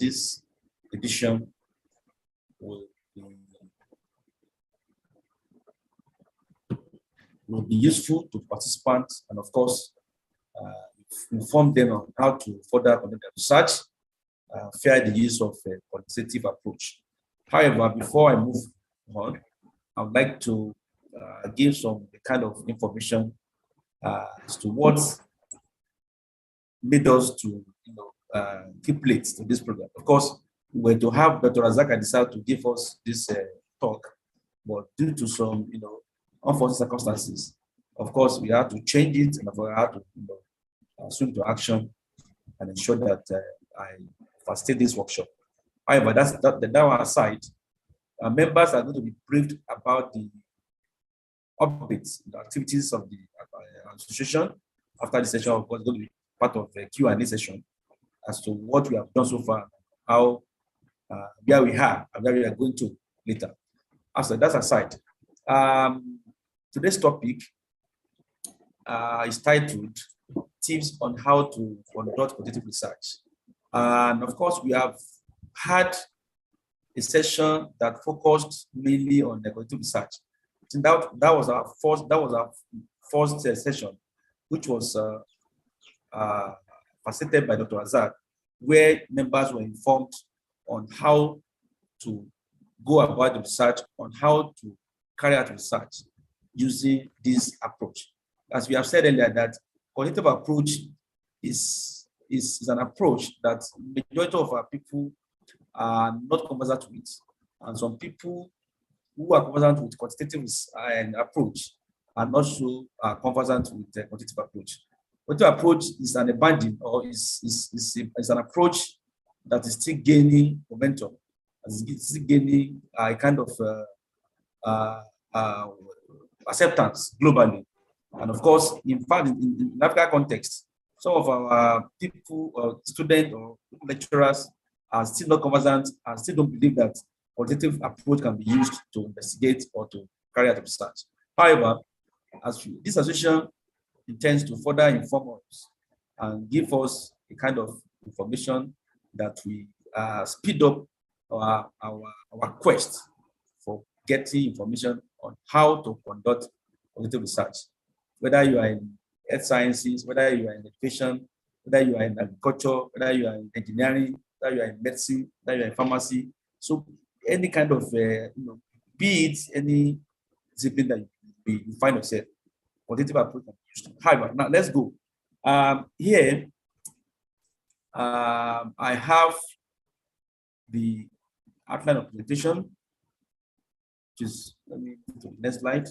this edition will be useful to participants, and of course, inform them on how to further conduct their research, via the use of a qualitative approach. However, before I move on, I would like to give some kind of information as to what made us to keep late to this program. Of course, we were to have Dr. Razak decide to give us this talk, but due to some unforeseen circumstances, of course, we had to change it, and we had to swing to action and ensure that I facilitate this workshop. However, that one aside, members are going to be briefed about the updates, the activities of the association. After the session, of course, going to be part of the Q&A session as to what we have done so far, how, where we are, and where we are going to later. After that aside, today's topic is titled Tips on How to Conduct Quantitative Research. And of course, we have had a session that focused mainly on the quantitative research. That was our first session, which was facilitated by Dr. Azad, where members were informed on how to go about the research, on how to carry out research using this approach. As we have said earlier, that quantitative approach is an approach that majority of our people are not conversant with, and some people who are conversant with quantitative approach are not so conversant with the quantitative approach. Quantitative approach is an abandon, or is an approach that is still gaining momentum, is still gaining a kind of acceptance globally. And of course, in fact, in African context, some of our people, or students or lecturers, are still not conversant and still don't believe that quantitative approach can be used to investigate or to carry out research. However, this association intends to further inform us and give us a kind of information that we speed up our quest for getting information on how to conduct quantitative research. Whether you are in health sciences, whether you are in education, whether you are in agriculture, whether you are in engineering, whether you are in medicine, whether you are in pharmacy. So any kind of, be it any discipline that you find yourself, quantitative approach can be used. However, now let's go. Here, I have the outline of presentation, which is, let me go to the next slide.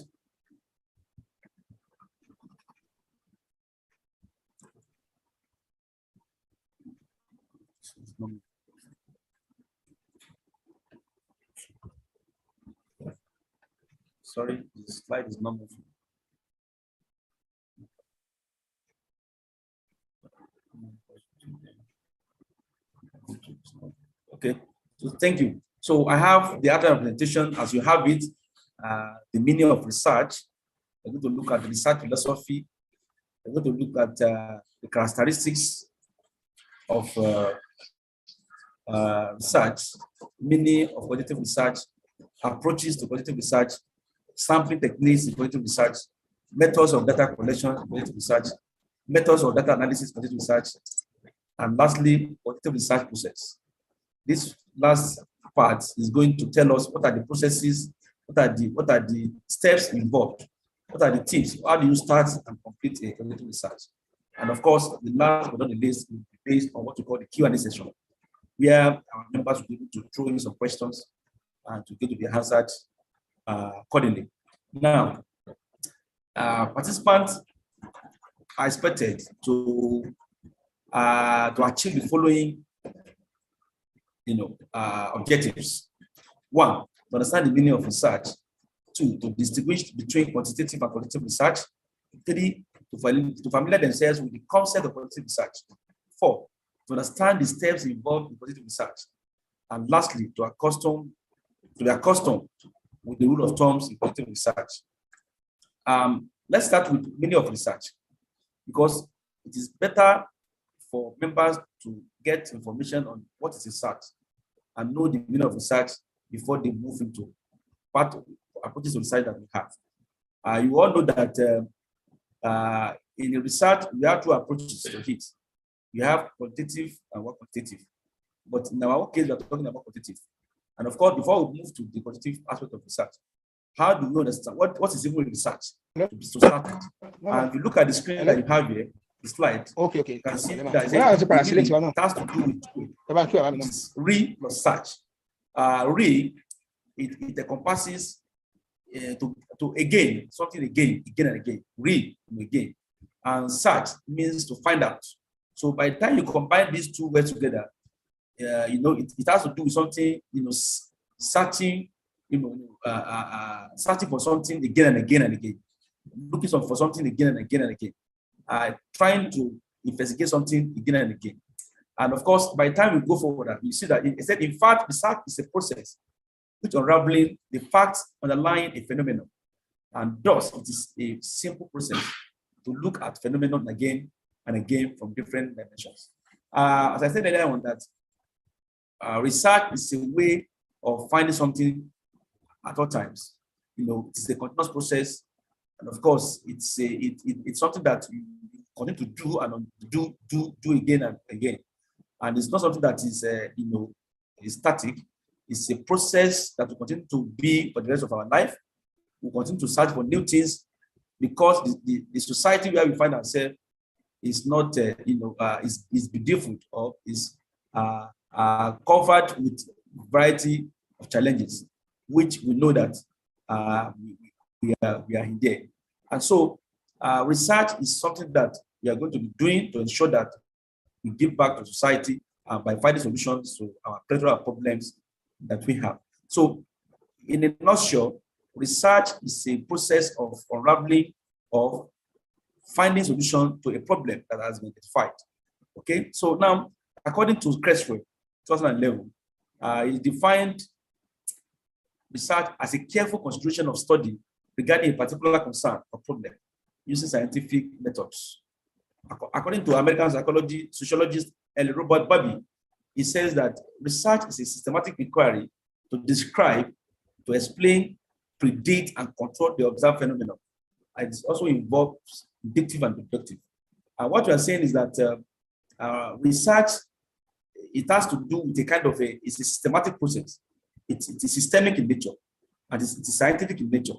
Sorry, the slide is not moving. Okay, so thank you. So I have the other presentation as you have it, the meaning of research. We're going to look at the research philosophy. We're going to look at the characteristics of research, meaning of quantitative research, approaches to quantitative research, sampling techniques in quantitative research, methods of data collection in quantitative research, methods of data analysis in quantitative research, and lastly, quantitative research process. This last part is going to tell us what are the processes, what are the steps involved, what are the tips, how do you start and complete a quantitative research. And of course, the last but not the least will be based on what we call the Q&A session, where our members will be able to throw in some questions and to get to be answered accordingly. Now, participants are expected to achieve the following, objectives. 1, to understand the meaning of research. 2, to distinguish between quantitative and qualitative research. 3, to familiar themselves with the concept of quantitative research. 4, to understand the steps involved in quantitative research. And lastly, to be accustomed with the rule of thumbs in quantitative research. Let's start with meaning of research, because it is better for members to get information on what is research and know the meaning of research before they move into part of approaches to research that we have. You all know that in research, we have two approaches to it. You have qualitative and quantitative. But in our case, we are talking about qualitative. And of course, before we move to the quantitative aspect of research, how do we understand what is even research to start with? And if you look at the screen that you have here, the slide, okay. You can see that it has to do with re plus search. Re, it encompasses to again, something again and again, re again. And search means to find out. So by the time you combine these two words together, it has to do with something, searching, searching for something again and again and again, looking for something again and again and again, trying to investigate something again and again. And of course, by the time we go forward, you see that it said, in fact, research is a process which unraveling the facts underlying a phenomenon. And thus, it is a simple process to look at phenomenon again and again from different dimensions. As I said earlier on that, research is a way of finding something at all times. It's a continuous process, and of course, it's something that you continue to do and do again and again. And it's not something that is is static. It's a process that will continue to be for the rest of our life. We'll continue to search for new things because the society where we find ourselves is not is bedeviled or is covered with a variety of challenges, which we know that we are in there. And so research is something that we are going to be doing to ensure that we give back to society by finding solutions to our plethora of problems that we have. So in a nutshell, research is a process of unraveling, of finding solution to a problem that has been identified. Okay, so now, according to AAQREL 2011, it defined research as a careful consideration of study regarding a particular concern or problem using scientific methods. According to American sociologist L. Robert Bobby, he says that research is a systematic inquiry to describe, to explain, predict, and control the observed phenomenon. It also involves predictive and deductive. What we are saying is that research, it has to do with it's a systematic process. It's systemic in nature, and it's scientific in nature.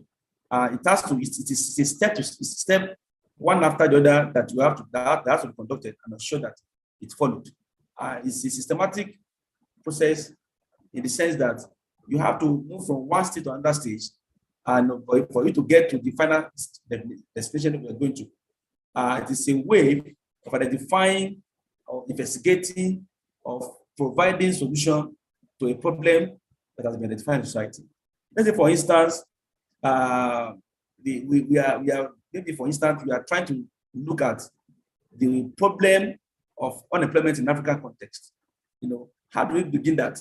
It's a step one after the other that you have to that has to be conducted and ensure that it's followed. It's a systematic process in the sense that you have to move from one stage to another stage, and for you to get to the final destination we are going to. It is a way of identifying, of investigating, of providing solution to a problem that has been identified in society. Let's say, for instance, we are trying to look at the problem of unemployment in African context. How do we begin that?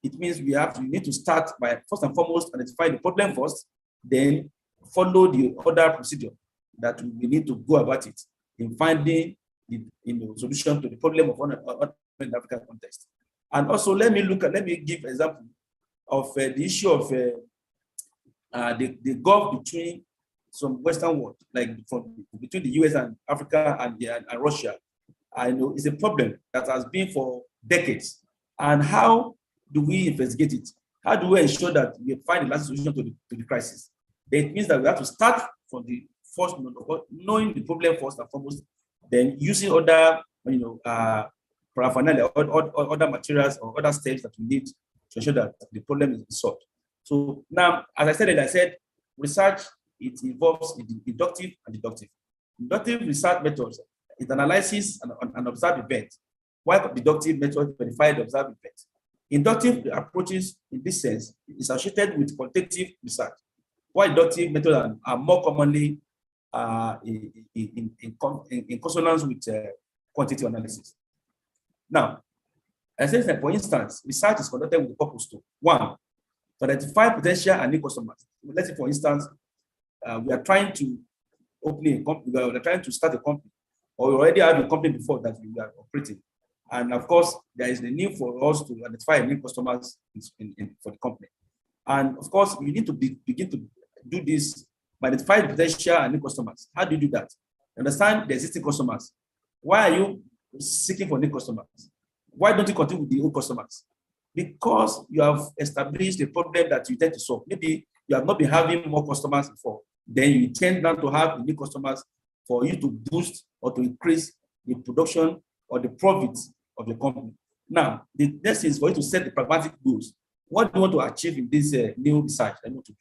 It means we need to start by first and foremost identify the problem first, then follow the other procedure that we need to go about it in finding the solution to the problem of unemployment in African context. And also, let me give an example of the issue of the gulf between some Western world, like between the US and Africa and Russia. I know it's a problem that has been for decades. And how do we investigate it? How do we ensure that we find the lasting solution to the crisis? It means that we have to start from the first, knowing the problem first and foremost, then using other, paraphernalia, or other materials or other steps that we need to ensure that the problem is solved. So now, as I said, research, it involves inductive and deductive. Inductive research methods, it analyzes and observes events, while deductive methods verify the observed events. Inductive approaches, in this sense, is associated with qualitative research, while inductive methods are more commonly in consonance with quantitative analysis. Now, I said that, for instance, research is conducted with the purpose to, one, to identify potential and new customers. Let's say, for instance, we are trying to open a company, we are trying to start a company, or you already have a company before that you are operating. And of course, there is the need for us to identify new customers for the company. And of course, you need to begin to do this by identifying potential and new customers. How do you do that? Understand the existing customers. Why are you seeking for new customers? Why don't you continue with the old customers? Because you have established a problem that you tend to solve. Maybe you have not been having more customers before. Then you tend now to have new customers for you to boost or to increase the production or the profits of the company. Now, the next is for you to set the pragmatic goals. What do you want to achieve in this new research that you want to do?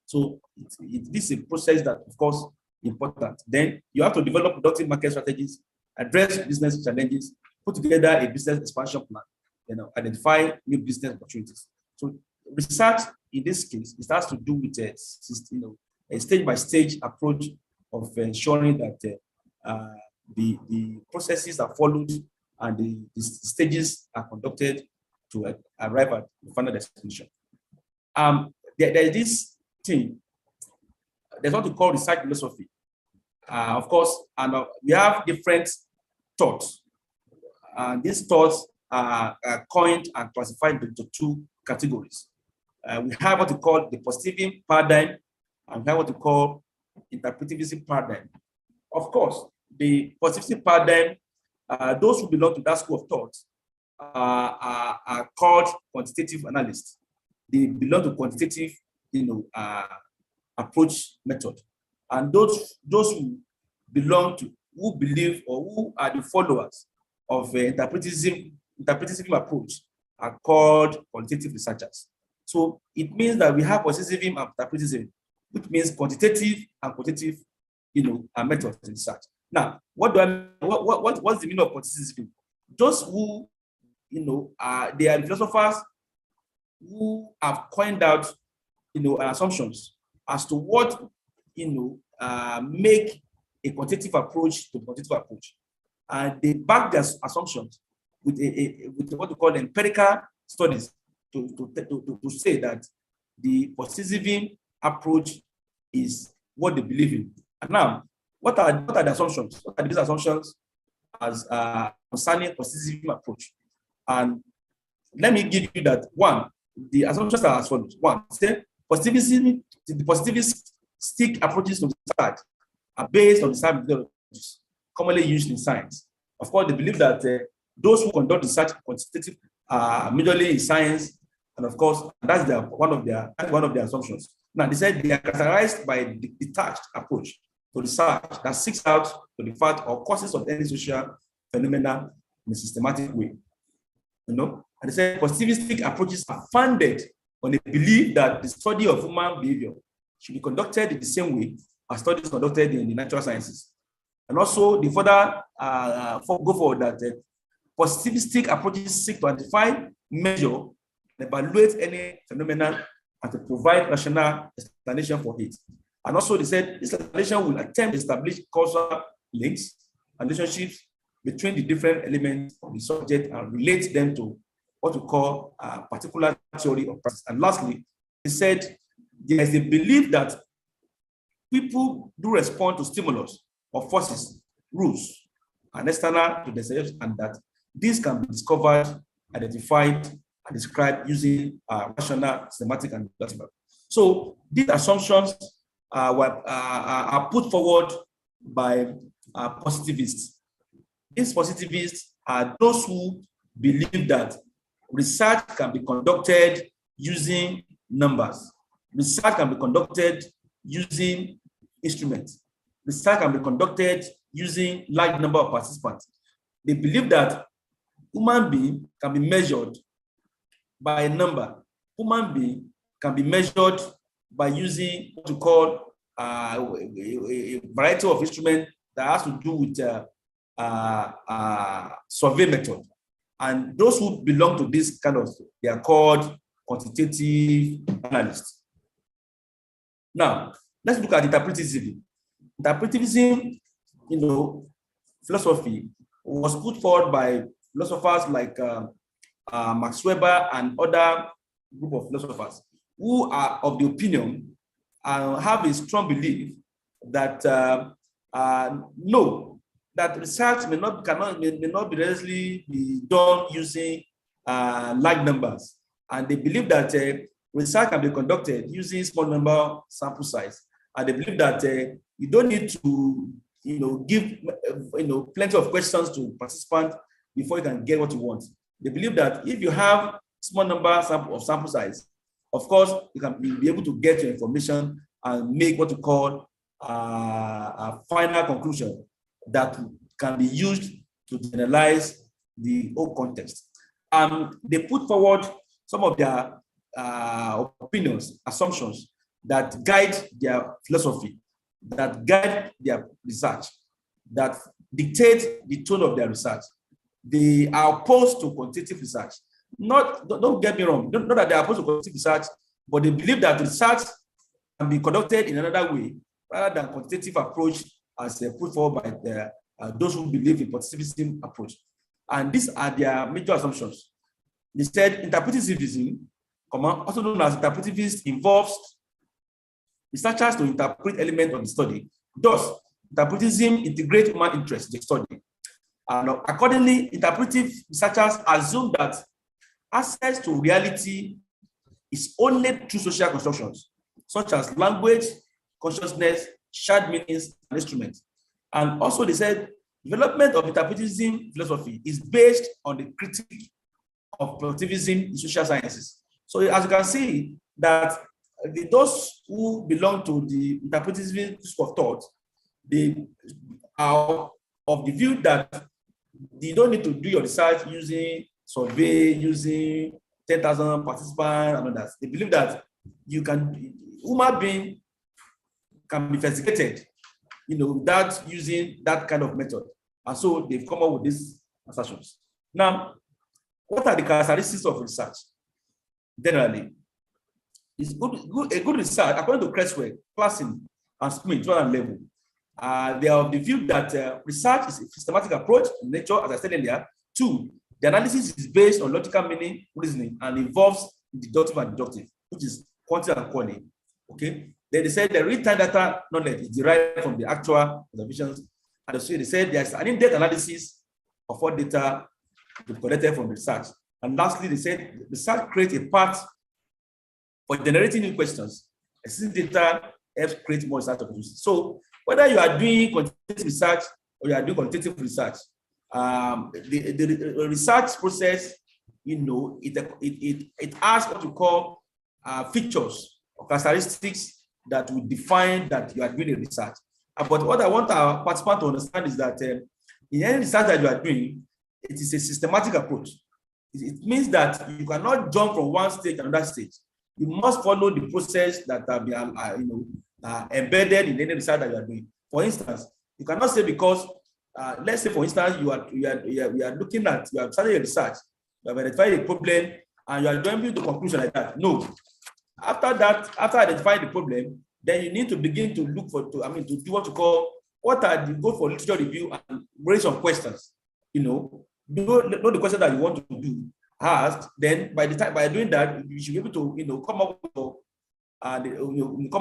So this is a process that, of course, is important. Then you have to develop productive market strategies, address business challenges, put together a business expansion plan, identify new business opportunities. So research in this case, it has to do with a stage-by-stage approach of ensuring that the processes are followed and the stages are conducted to arrive at the final destination. There is this thing, there's what we call research philosophy. Of course, and we have different thoughts. These thoughts are coined and classified into two categories. We have what we call the positive paradigm, and we have what we call interpretivism paradigm. Of course, the positive paradigm, those who belong to that school of thought are called quantitative analysts. They belong to quantitative, approach method. And those who belong to, who believe or who are the followers of interpretivism approach are called qualitative researchers. So it means that we have positivism and interpretivism, which means quantitative and qualitative, methods in research. Now, what's the meaning of quantitative? Those who, they are philosophers who have coined out, assumptions as to what, make a quantitative approach to the quantitative approach. And they back their assumptions with what we call empirical studies to say that the positivism approach is what they believe in. And now, what are the assumptions? What are these assumptions as concerning positivism approach? And let me give you that. One, the assumptions are as follows. One, say positivism, the positivistic approaches to research are based on the science methodologies commonly used in science. Of course, they believe that those who conduct research quantitative majorly in science, and of course, that's one of their assumptions. Now, they said they are characterized by a detached approach to research that seeks out to the fact or causes of any social phenomena in a systematic way. And they said positivistic approaches are founded on a belief that the study of human behavior should be conducted in the same way as studies conducted in the natural sciences. And also, the further go forward that positivistic approaches seek to identify, measure, and evaluate any phenomenon and to provide rational explanation for it. And also, they said this explanation will attempt to establish causal links and relationships between the different elements of the subject and relate them to what we call a particular theory of practice. And lastly, they said there is a belief that people do respond to stimulus or forces, rules, and external to themselves, and that these can be discovered, identified, and described using rational, systematic, and deductive. So these assumptions are put forward by positivists. These positivists are those who believe that research can be conducted using numbers. Research can be conducted using instruments. Research can be conducted using large number of participants. They believe that human being can be measured by a number. Human being can be measured by using what we call a variety of instruments that has to do with survey method. And those who belong to this kind of, they are called quantitative analysts. Now, let's look at interpretivism. Interpretivism, philosophy was put forward by philosophers like Max Weber and other group of philosophers who are of the opinion and have a strong belief that no, that research may not be readily be done using large numbers, and they believe that research can be conducted using small number sample size, and they believe that you don't need to give plenty of questions to participants before you can get what you want. They believe that if you have small number of sample size, of course you'll be able to get your information and make what you call a final conclusion that can be used to generalize the whole context. They put forward some of their opinions, assumptions that guide their philosophy, that guide their research, that dictate the tone of their research. They are opposed to quantitative research. Don't get me wrong, not that they are opposed to quantitative research, but they believe that research can be conducted in another way rather than quantitative approach as put forward by those who believe in positivism approach. And these are their major assumptions. They said interpretivism, also known as interpretivism, involves researchers to interpret elements of the study. Thus, interpretivism integrates human interest in the study. And accordingly, interpretive researchers assume that access to reality is only through social constructions, such as language, consciousness, shared meanings, and instruments. And also they said, development of interpretivism philosophy is based on the critique of positivism in social sciences. So as you can see, that those who belong to the interpretivism school of thought, they are of the view that you don't need to do your research using survey, using 10,000 participants and others. They believe that human being can be investigated, without using that kind of method. And so they've come up with these assertions. Now, what are the characteristics of research? Generally, a good research, according to Creswell, Classen, and Smith, and level, they are of the view that research is a systematic approach in nature, as I said earlier. 2, the analysis is based on logical meaning, reasoning, and involves deductive and deductive, which is quantitative and quality. Okay. Then they said the real-time data knowledge is derived from the actual observations. And so they said there's an in-depth analysis of what data to be collected from research. And lastly, they said research creates a path for generating new questions. Existing data helps create more research opportunities. So whether you are doing quantitative research or you are doing quantitative research, the research process, it has what you call features or characteristics that will define that you are doing a research. But what I want our participants to understand is that in any research that you are doing, it is a systematic approach. It means that you cannot jump from one stage to another stage. You must follow the process that are embedded in any research that you are doing. For instance, you cannot say because, let's say for instance, you are looking at, you have started a research, you have identified a problem, and you are jumping to conclusion like that. No. After that, after identifying the problem, then you need to begin to look to do what you call, go for literature review and raise some questions. Know the question that you want to do asked. Then by doing that, you should be able to come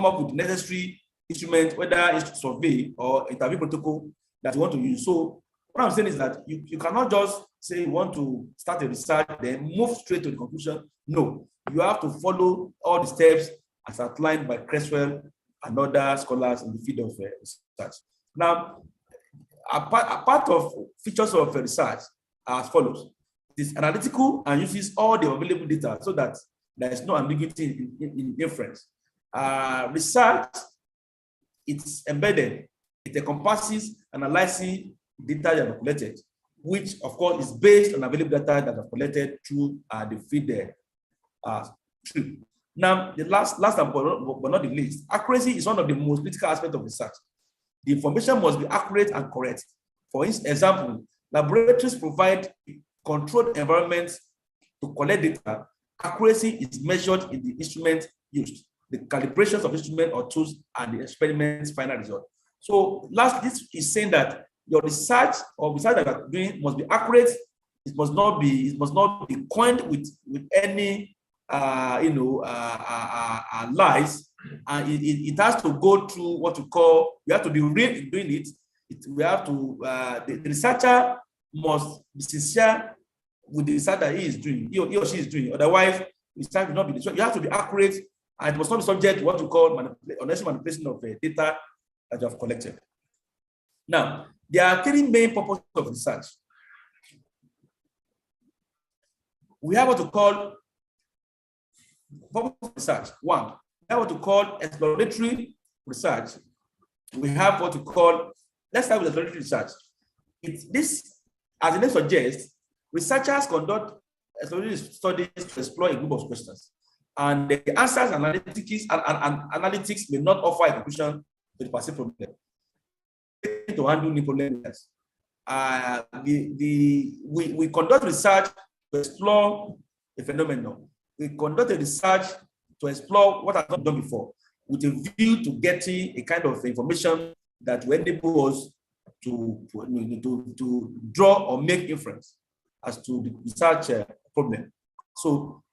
up with necessary instrument, whether it's survey or interview protocol that you want to use. So what I'm saying is that you cannot just say you want to start a research, then move straight to the conclusion. No, you have to follow all the steps as outlined by Creswell and other scholars in the field of research. Now, a part of features of research are as follows. It is analytical and uses all the available data so that there is no ambiguity in inference. Research, it's embedded. It encompasses analyzing data that are collected, which of course is based on available data that are collected through the field tree. Now, the last but not the least, accuracy is one of the most critical aspects of research. The information must be accurate and correct. For example, laboratories provide controlled environments to collect data. Accuracy is measured in the instrument used, the calibrations of instrument or tools, and the experiment's final result. So, this is saying that your research or research that you're doing must be accurate. It must not be coined with any lies, and it has to go through what you call, you have to be real in doing it, we have to, the researcher must be sincere with the research that he is doing, he or she is doing. Otherwise, research will not be, so you have to be accurate, and it must not be subject to what we call unnecessary manipulation of data that you have collected. Now, there are three main purposes of research. We have what we call purpose of research. One, we have what we call exploratory research. We have what we call, let's start with exploratory research. This, as the name suggests, researchers conduct exploratory studies to explore a group of questions. And the answers and analytics may not offer a conclusion to the perceived problem. To handle new problems. We conduct research to explore a phenomenon. We conduct a research to explore what has not done before, with a view to getting a kind of information that will enable us to draw or make inference as to the research problem. So,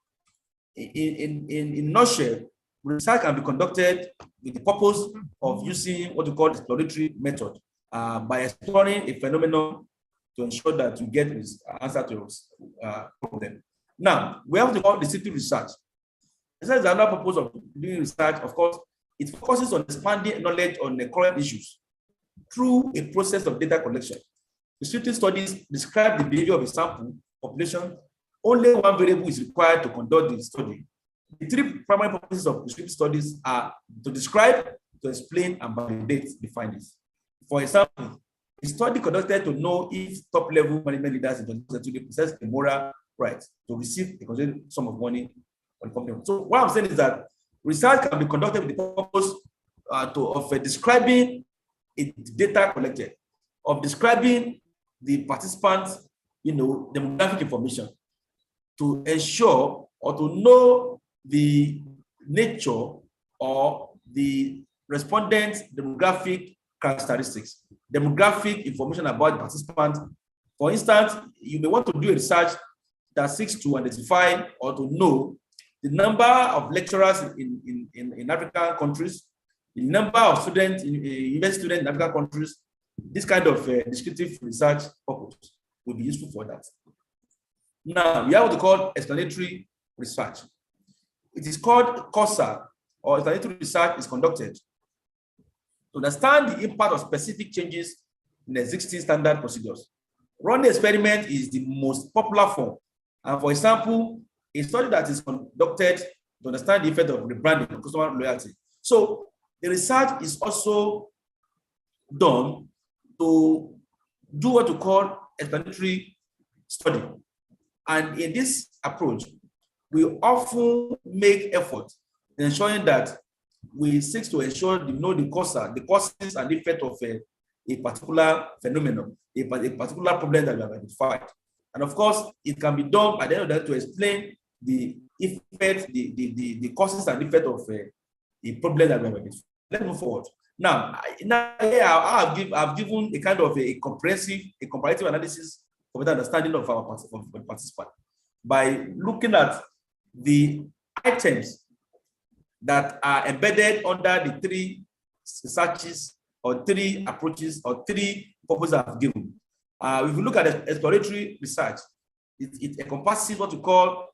in a nutshell, research can be conducted with the purpose of using what we call exploratory method by exploring a phenomenon to ensure that you get this answer to your problem. Now, we have to call descriptive research. This is another purpose of doing research. Of course, it focuses on expanding knowledge on the current issues through a process of data collection. Descriptive studies describe the behavior of a sample population. Only one variable is required to conduct the study. The three primary purposes of descriptive studies are to describe, to explain, and validate the findings. For example, a study conducted to know if top-level management leaders in the university possess a moral right to receive a considerable sum of money from the company. So what I'm saying is that research can be conducted with the purpose of describing data collected, of describing the participants, demographic information, to ensure or to know the nature or the respondent's demographic characteristics, demographic information about the participants. For instance, you may want to do a research that seeks to identify or to know the number of lecturers in African countries, the number of students, university students in African countries. This kind of descriptive research purpose will be useful for that. Now, we have what we call explanatory research. It is called COSA, or explanatory research is conducted to understand the impact of specific changes in existing standard procedures. Running experiment is the most popular form. And for example, a study that is conducted to understand the effect of rebranding on customer loyalty. So the research is also done to do what we call explanatory study. And in this approach, we often make effort in ensuring that we seek to ensure the causes and the effect of a particular phenomenon, a particular problem that we have identified. And of course, it can be done by the end of that to explain the effect, the causes and effect of a problem that we have identified. Let's move forward. Now I've given a kind of a comparative analysis for better understanding of our participant by looking at the items that are embedded under the three researches or three approaches or three purposes I've given. If you look at exploratory research, it encompasses what we call,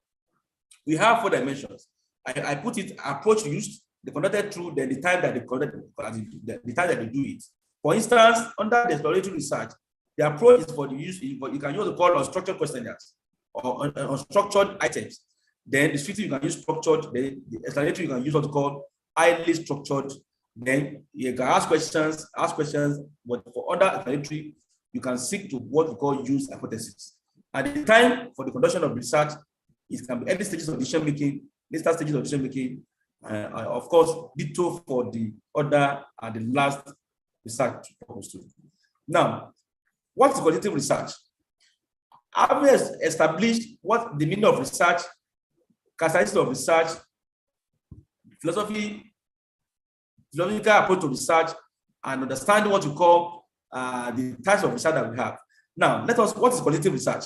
we have 4 dimensions. I put it approach used, they conducted through the time that they conduct, the time that they do it. For instance, under the exploratory research, the approach is for the use, you can use what we call unstructured questionnaires or unstructured items. Then the descriptive you can use structured, the explanatory you can use what we call highly structured. Then you can ask questions, but for other explanatory, you can seek to what we call use hypothesis. At the time for the conduction of research, it can be early stages of decision making, later stages of decision making, of course, ditto for the other and the last research purpose too. Now, what is qualitative research? Having established what the meaning of research, characteristics of research, philosophical approach to research, and understanding what we call the types of research that we have. Now, what is qualitative research?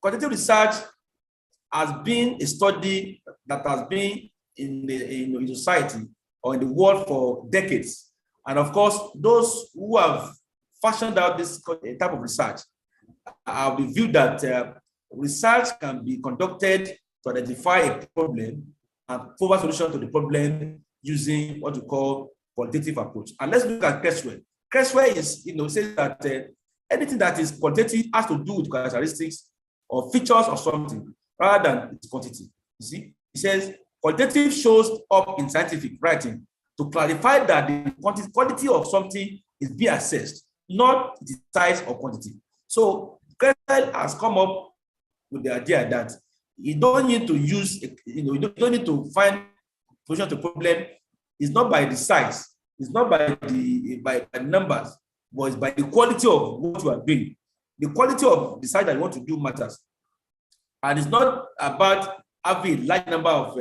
Qualitative research has been a study that has been in society or in the world for decades. And of course, those who have fashioned out this type of research have reviewed that research can be conducted to identify a problem and provide solution to the problem using what we call qualitative approach. And let's look at Creswell. Creswell is, says that anything that is quantitative has to do with characteristics or features of something rather than its quantity. You see, he says qualitative shows up in scientific writing to clarify that the quality of something is being assessed, not its size or quantity. So Creswell has come up with the idea that you don't need to use, you don't need to find solution to problem. It's not by the size, it's not by the numbers, but it's by the quality of what you are doing. The quality of the site that you want to do matters. And it's not about having a large number of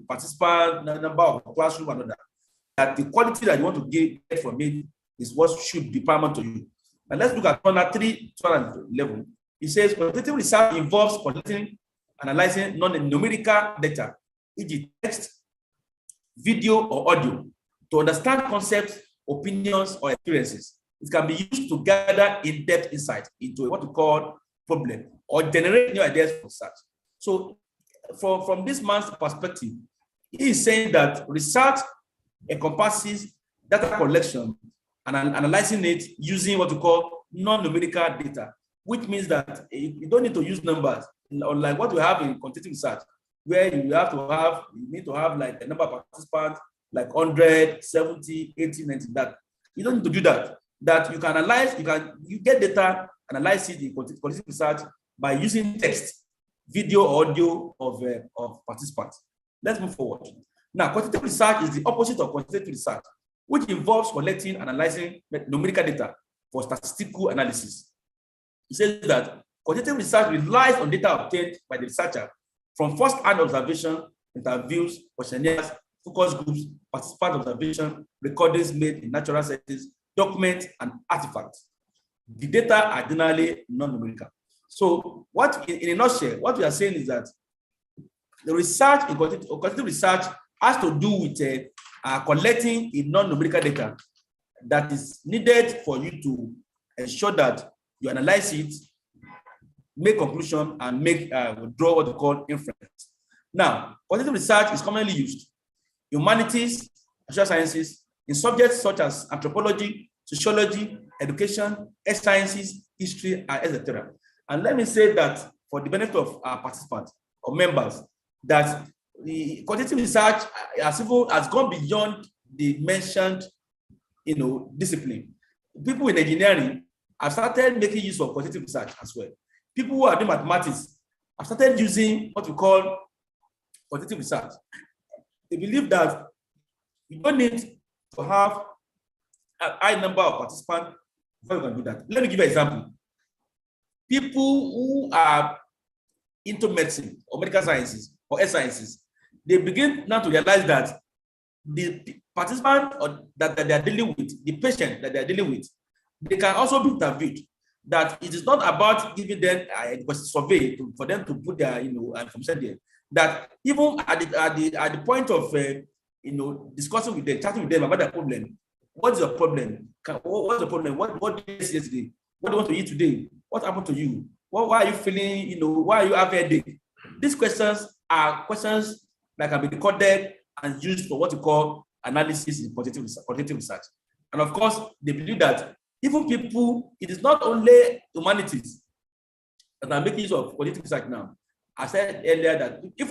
participants, number of classroom and all that. That the quality that you want to get from it is what should be paramount to you. And let's look at corner 3, 211. It says quantitative research involves collecting, analyzing non-numerical data, e.g. text, video, or audio, to understand concepts, opinions, or experiences. It can be used to gather in-depth insight into what we call problem or generate new ideas for research. So from this man's perspective, he is saying that research encompasses data collection and analyzing it using what we call non-numerical data, which means that you don't need to use numbers, unlike what we have in quantitative research, where you need to have like a number of participants, like 100, 70, 80, 90, that. You don't need to do that. That you can analyze, you get data, analyze it in quantitative research by using text, video, audio of participants. Let's move forward. Now, quantitative research is the opposite of quantitative research, which involves collecting and analyzing numerical data for statistical analysis. It says that quantitative research relies on data obtained by the researcher from first-hand observation, interviews, questionnaires, focus groups, participant observation, recordings made in natural settings, documents, and artifacts. The data are generally non-numerical. So, in a nutshell, what we are saying is that the research in quantitative research has to do with collecting a non-numerical data that is needed for you to ensure that you analyze it, make conclusion, and draw what we call inference. Now, quantitative research is commonly used in humanities, social sciences, in subjects such as anthropology, sociology, education, health sciences, history, and etc. And let me say that for the benefit of our participants or members, that the quantitative research has gone beyond the mentioned, discipline. People in engineering have started making use of quantitative research as well. People who are doing mathematics have started using what we call quantitative research. They believe that you don't need to have a high number of participants before you can do that. Let me give you an example. People who are into medicine or medical sciences or health sciences, they begin now to realize that the participant that they are dealing with, the patient that they are dealing with, they can also be interviewed. That it is not about giving them a survey for them to put their information there. That even at the point of discussing with them, chatting with them about their problem, what's your problem? What's the problem? What did you see yesterday? What do you want to eat today? What happened to you? Why are you feeling? Why are you having a headache? These questions are questions that can be recorded and used for what we call analysis in quantitative research. And of course, they believe that even people, it is not only humanities that are making use of quantitative research now. I said earlier that in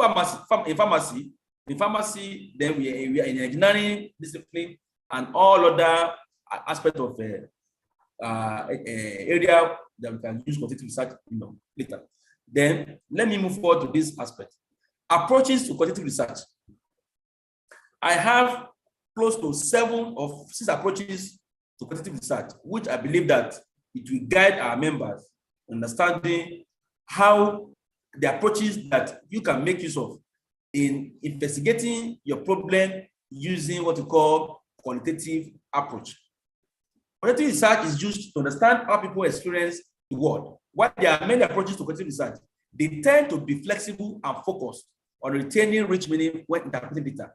pharmacy, then we are in engineering discipline and all other aspects of area that we can use quantitative research later. Then let me move forward to this aspect. Approaches to quantitative research. I have close to 7 or 6 approaches to quantitative research, which I believe that it will guide our members understanding how the approaches that you can make use of in investigating your problem using what we call qualitative approach. Qualitative research is used to understand how people experience the world. While there are many approaches to qualitative research, they tend to be flexible and focused on retaining rich meaning when interpreting data.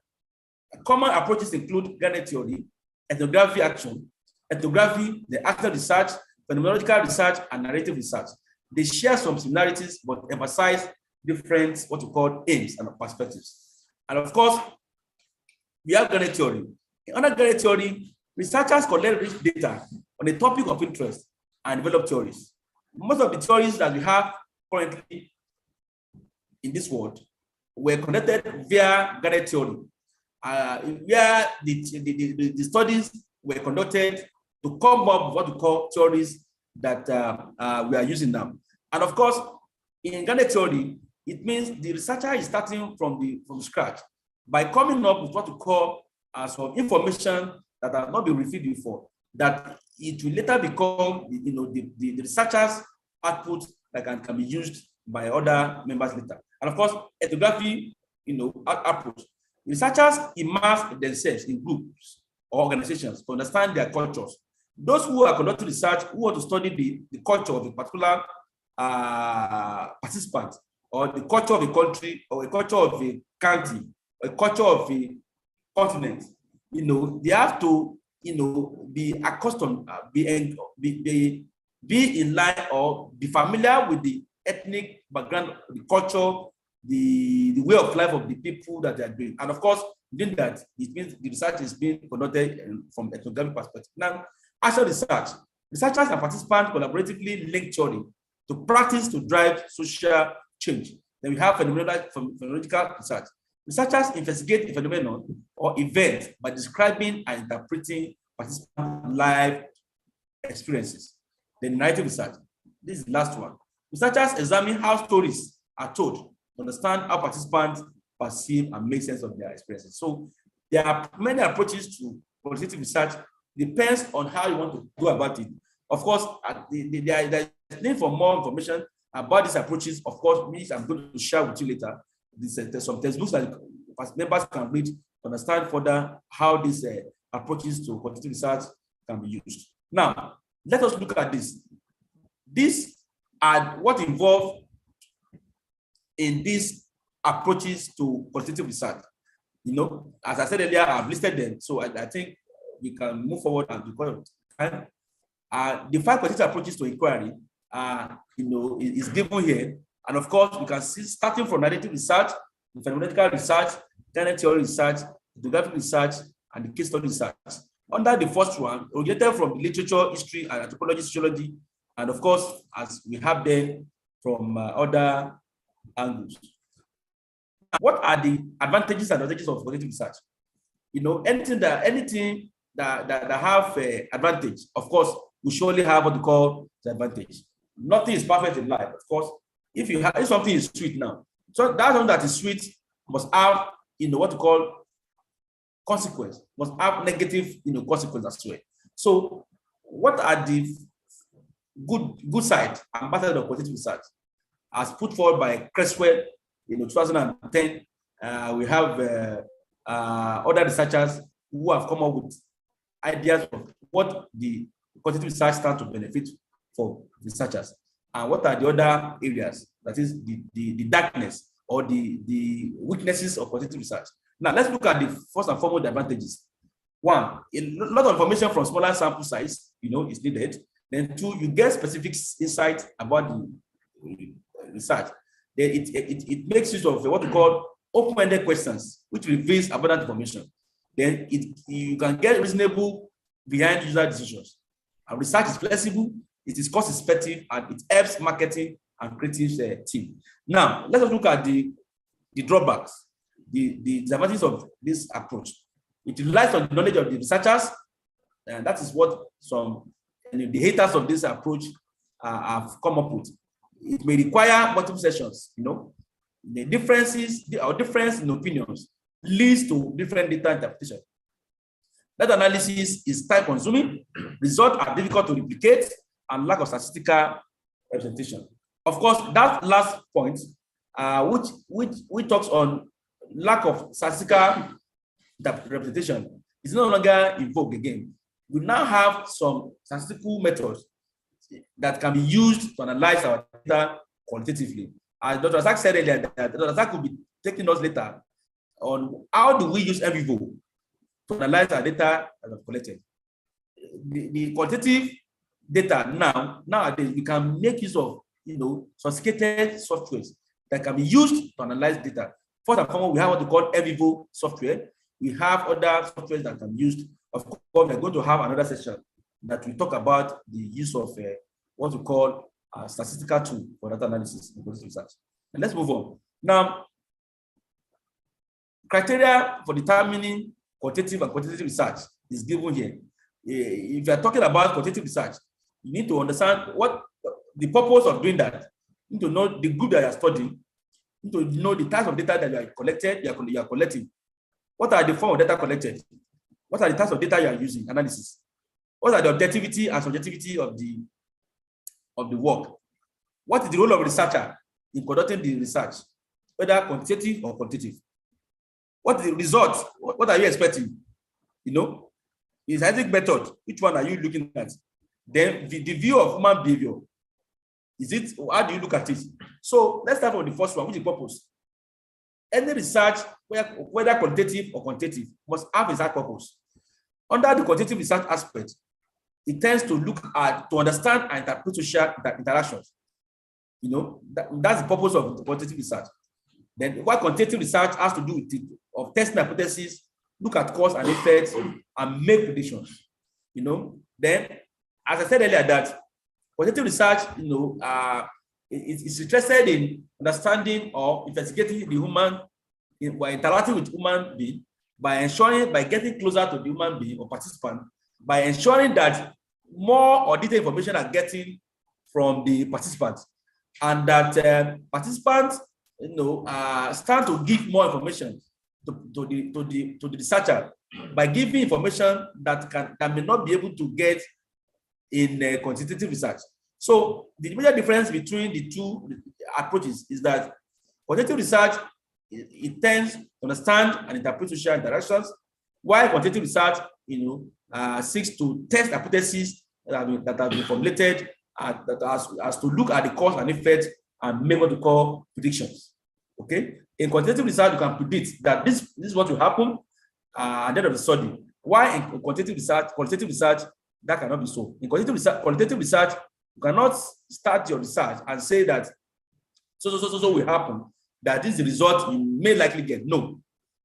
Common approaches include Gannett theory, ethnography action, ethnography, the actual research, phenomenological research, and narrative research. They share some similarities, but emphasize different, what we call aims and perspectives. And of course, we have Gannett theory. Under Gannett theory, researchers collect rich data on a topic of interest and develop theories. Most of the theories that we have currently in this world were conducted via Gannett theory, where the studies were conducted to come up with what we call theories that we are using now. And of course, in Gannett theory, it means the researcher is starting from scratch by coming up with what we call some information that have not been reviewed before, that it will later become, the researcher's output that can be used by other members later. And of course, ethnography, approach. Researchers immerse themselves in groups or organizations to understand their cultures. Those who are conducting research, who want to study the culture of a particular participant, or the culture of a country, or a culture of a county, or a culture of a continent, they have to, be accustomed, be in line or be familiar with the ethnic background, the culture, the way of life of the people that they are doing. And of course, doing that, it means the research is being conducted from ethnographic perspective. Now, actual research, researchers and participants collaboratively link theory to practice to drive social change. Then we have phenomenological research. Researchers investigate a phenomenon or event by describing and interpreting participants' life experiences. Then narrative research. This is the last one. Researchers examine how stories are told to understand how participants perceive and make sense of their experiences. So there are many approaches to qualitative research. Depends on how you want to go about it. Of course, there is need for more information about these approaches. Of course, which I'm going to share with you later. There's some textbooks that members can read to understand further how these approaches to quantitative research can be used. Now, let us look at this. These are what involved in these approaches to quantitative research. As I said earlier, I've listed them, so I think we can move forward and record. The 5 quantitative approaches to inquiry, is given here. And of course, we can see starting from narrative research, phenomenological research, Gannett theory research, ethnographic research, and the case study research. Under the first one, originated from literature, history, and anthropology, sociology, and of course, as we have them from other angles. What are the advantages and advantages of quantitative research? Anything that have advantage, of course, we surely have what we call the advantage. Nothing is perfect in life, of course. If something is sweet now, so that one that is sweet must have, what we call consequence, must have negative, consequence as well. So, what are the good side and bad side of quantitative research, as put forward by Creswell in 2010? We have other researchers who have come up with ideas of what the quantitative research stands to benefit for researchers, and what are the other areas, that is the darkness or the weaknesses of quantitative research. Now, let's look at the first and foremost advantages. One, a lot of information from smaller sample size, is needed. Then 2, you get specific insight about the research. Then it makes use of what we call open-ended questions, which reveals abundant information. Then you can get reasonable behind user decisions. And research is flexible, it is cost-effective, and it helps marketing and creative team. Now, let us look at the drawbacks, the disadvantages of this approach. It relies on the knowledge of the researchers, and that is what the haters of this approach have come up with. It may require multiple sessions. The difference in opinions leads to different data interpretation. That analysis is time-consuming, results are difficult to replicate, and lack of statistical representation. Of course, that last point, which talks on lack of statistical representation, is no longer in vogue again. We now have some statistical methods that can be used to analyze our data qualitatively. As Dr. Zach said earlier, that Dr. Zach will be taking us later on how do we use MVivo to analyze our data that we've collected. The quantitative data nowadays, we can make use of sophisticated softwares that can be used to analyze data. First and foremost, we have what we call MVivo software. We have other softwares that can be used. Of course, we're going to have another session that we talk about the use of what we call a statistical tool for data analysis and quantitative research. And let's move on. Now, criteria for determining quantitative and quantitative research is given here. If you are talking about quantitative research, you need to understand what the purpose of doing that. You need to know the group that you are studying. You need to know the types of data that you are collecting. What are the form of data collected? What are the types of data you are using? Analysis. What are the objectivity and subjectivity of the work? What is the role of researcher in conducting the research, whether quantitative or quantitative? What is the result? What are you expecting? Is scientific method, which one are you looking at? Then the view of human behavior. How do you look at it? So let's start with the first one, which is purpose. Any research, whether quantitative or quantitative, must have exact purpose. Under the quantitative research aspect, it tends to look at, to understand and interpret social interactions. That's the purpose of the quantitative research. Then what quantitative research has to do with it, of testing hypotheses, look at cause and effects, and make predictions. Then, as I said earlier, that quantitative research, is interested in understanding or investigating the human, by interacting with human being, by getting closer to the human being or participant, by ensuring that more or detailed information are getting from the participants, and that participants, start to give more information to the researcher by giving information that may not be able to get in quantitative research. So the major difference between the two approaches is that quantitative research, it tends to understand and interpret social interactions, while quantitative research, seeks to test hypotheses that have been formulated, that has to look at the cause and effect and make what we call predictions. Okay, in quantitative research, you can predict that this is what will happen at the end of the study. Why in quantitative research, that cannot be so. In quantitative research, you cannot start your research and say that so will happen, that this is the result you may likely get. No,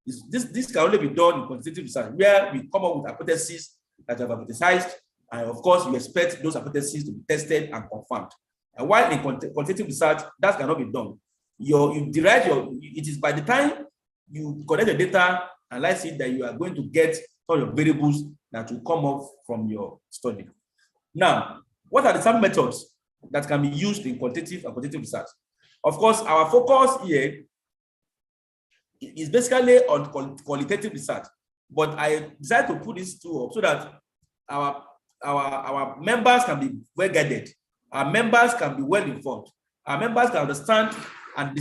this can only be done in quantitative research, where we come up with hypotheses that have hypothesized, and of course, you expect those hypotheses to be tested and confirmed. And while in quantitative research, that cannot be done. It is by the time you collect the data, analyze it, that you are going to get all your variables that will come up from your study. Now, what are the some methods that can be used in quantitative and quantitative research? Of course, our focus here is basically on qualitative research, but I decided to put this two up so that our members can be well guided, our members can be well informed, our members can understand and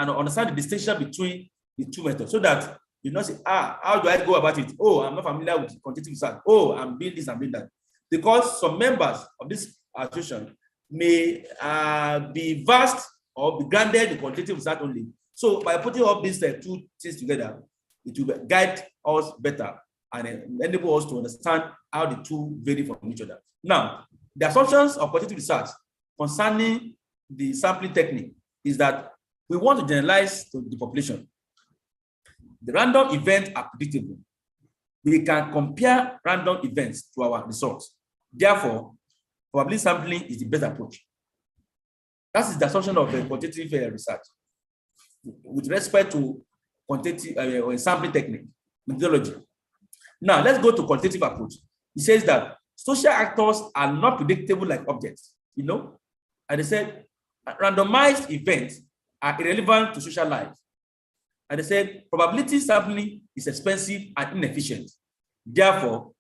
understand the distinction between the two methods, so that you say, how do I go about it? Oh, I'm not familiar with quantitative research. Oh, I'm doing this, I'm doing that. Because some members of this association may be vast or be grounded in quantitative research only. So by putting all these two things together, it will guide us better and enable us to understand how the two vary from each other. Now, the assumptions of quantitative research concerning the sampling technique is that we want to generalize to the population. The random events are predictable. We can compare random events to our results. Therefore, probability sampling is the best approach. That is the assumption of quantitative research with respect to quantitative sampling technique, methodology. Now, let's go to quantitative approach. It says that social actors are not predictable like objects, and they said randomized events are irrelevant to social life. And they said probability sampling is expensive and inefficient. Therefore,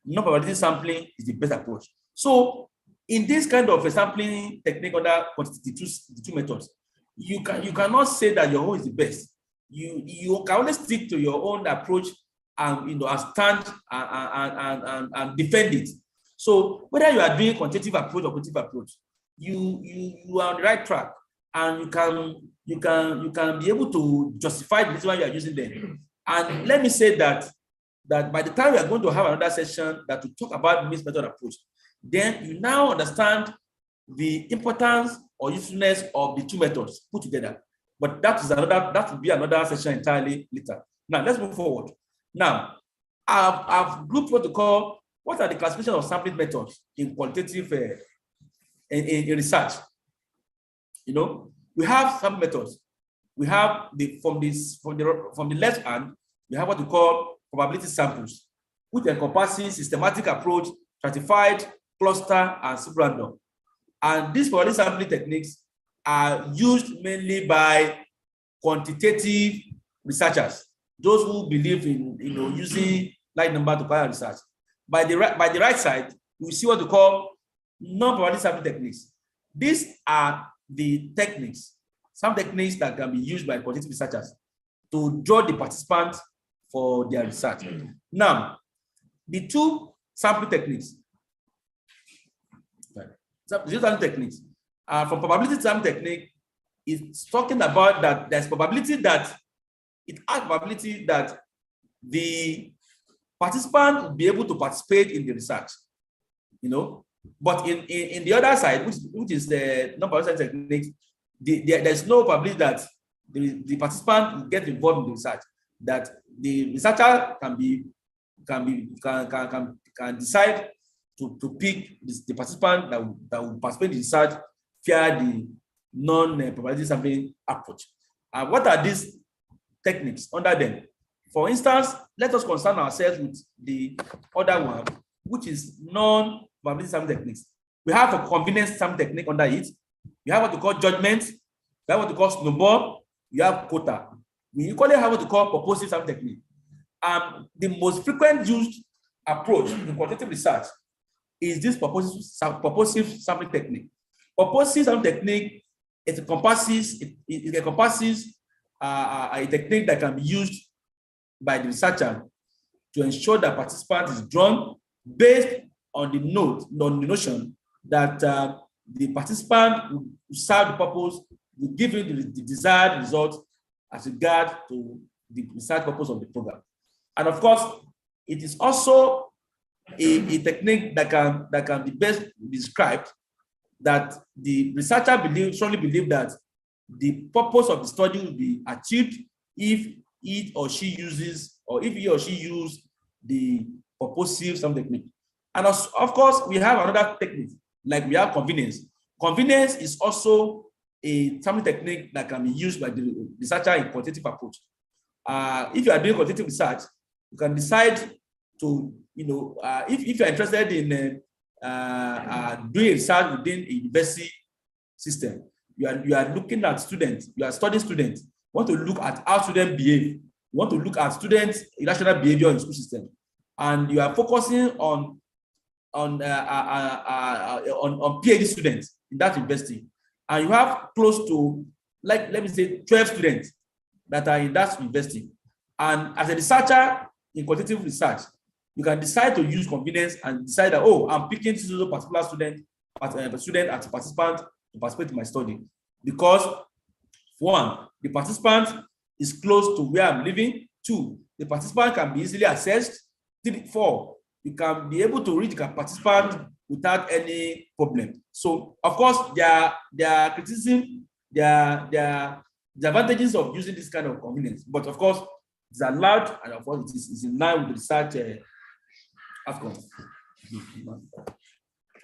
non-probability sampling is the best approach. So, in this kind of a sampling technique under the two methods, you cannot say that your own is the best. You can only stick to your own approach and and stand and defend it. So whether you are doing quantitative approach or quantitative approach, you are on the right track, and you can be able to justify the reason why you are using them. And let me say that that by the time we are going to have another session that will talk about mixed method approach, then you now understand the importance or usefulness of the two methods put together. But that will be another session entirely later. Now let's move forward. Now, I've grouped what are the classification of sampling methods in qualitative in research. You know, we have some methods. We have from the left hand, we have what we call probability samples, which encompasses systematic approach, stratified, cluster, and super-random. And these probability sampling techniques are used mainly by quantitative researchers, those who believe in using light number to carry research. By the right side, we see what we call non-probability sampling techniques. These are the techniques, some techniques that can be used by quantitative researchers to draw the participants for their research. Now, the two sampling techniques, from probability sampling technique, is talking about that there's probability that it has probability that the participant will be able to participate in the research, you know. But in the other side, which is the non-probability technique, there's no probability that the participant will get involved in the research, that the researcher can decide to pick the participant that will participate in the research via the non-probability sampling approach. And what are these techniques under them? For instance, let us concern ourselves with the other one, which is non-probability sampling techniques. We have a convenience sampling technique under it. We have what we call judgment. We have what we call snowball. We have quota. We equally have what we call purposive sampling technique. The most frequent used approach in quantitative research is this purposive sampling technique. Purposive sampling technique, it encompasses a technique that can be used by the researcher to ensure that participant is drawn based on the notion that the participant will serve the purpose, will give you the desired result as regard to the research purpose of the program. And of course, it is also a technique that can be best described that the researcher strongly believe that the purpose of the study will be achieved if he or she use the purposive sampling technique. And of course, we have another technique, like we have convenience. Convenience is also a sampling technique that can be used by the researcher in quantitative approach. If you are doing quantitative research, you can decide to, if you're interested in doing research within a university system, you are looking at students, you are studying students, you want to look at how students behave, you want to look at students' irrational behavior in the school system, and you are focusing on PhD students in that university, and you have close to, like, let me say 12 students that are in that university. And as a researcher in quantitative research, you can decide to use convenience and decide that, oh, I'm picking this particular student as a participant to participate in my study. Because, one, the participant is close to where I'm living. Two, the participant can be easily accessed. Three, four, you can be able to reach the participant without any problem. So, of course, there are criticism, there are the advantages of using this kind of convenience. But of course, it's allowed, and of course, it is in line with the research outcome.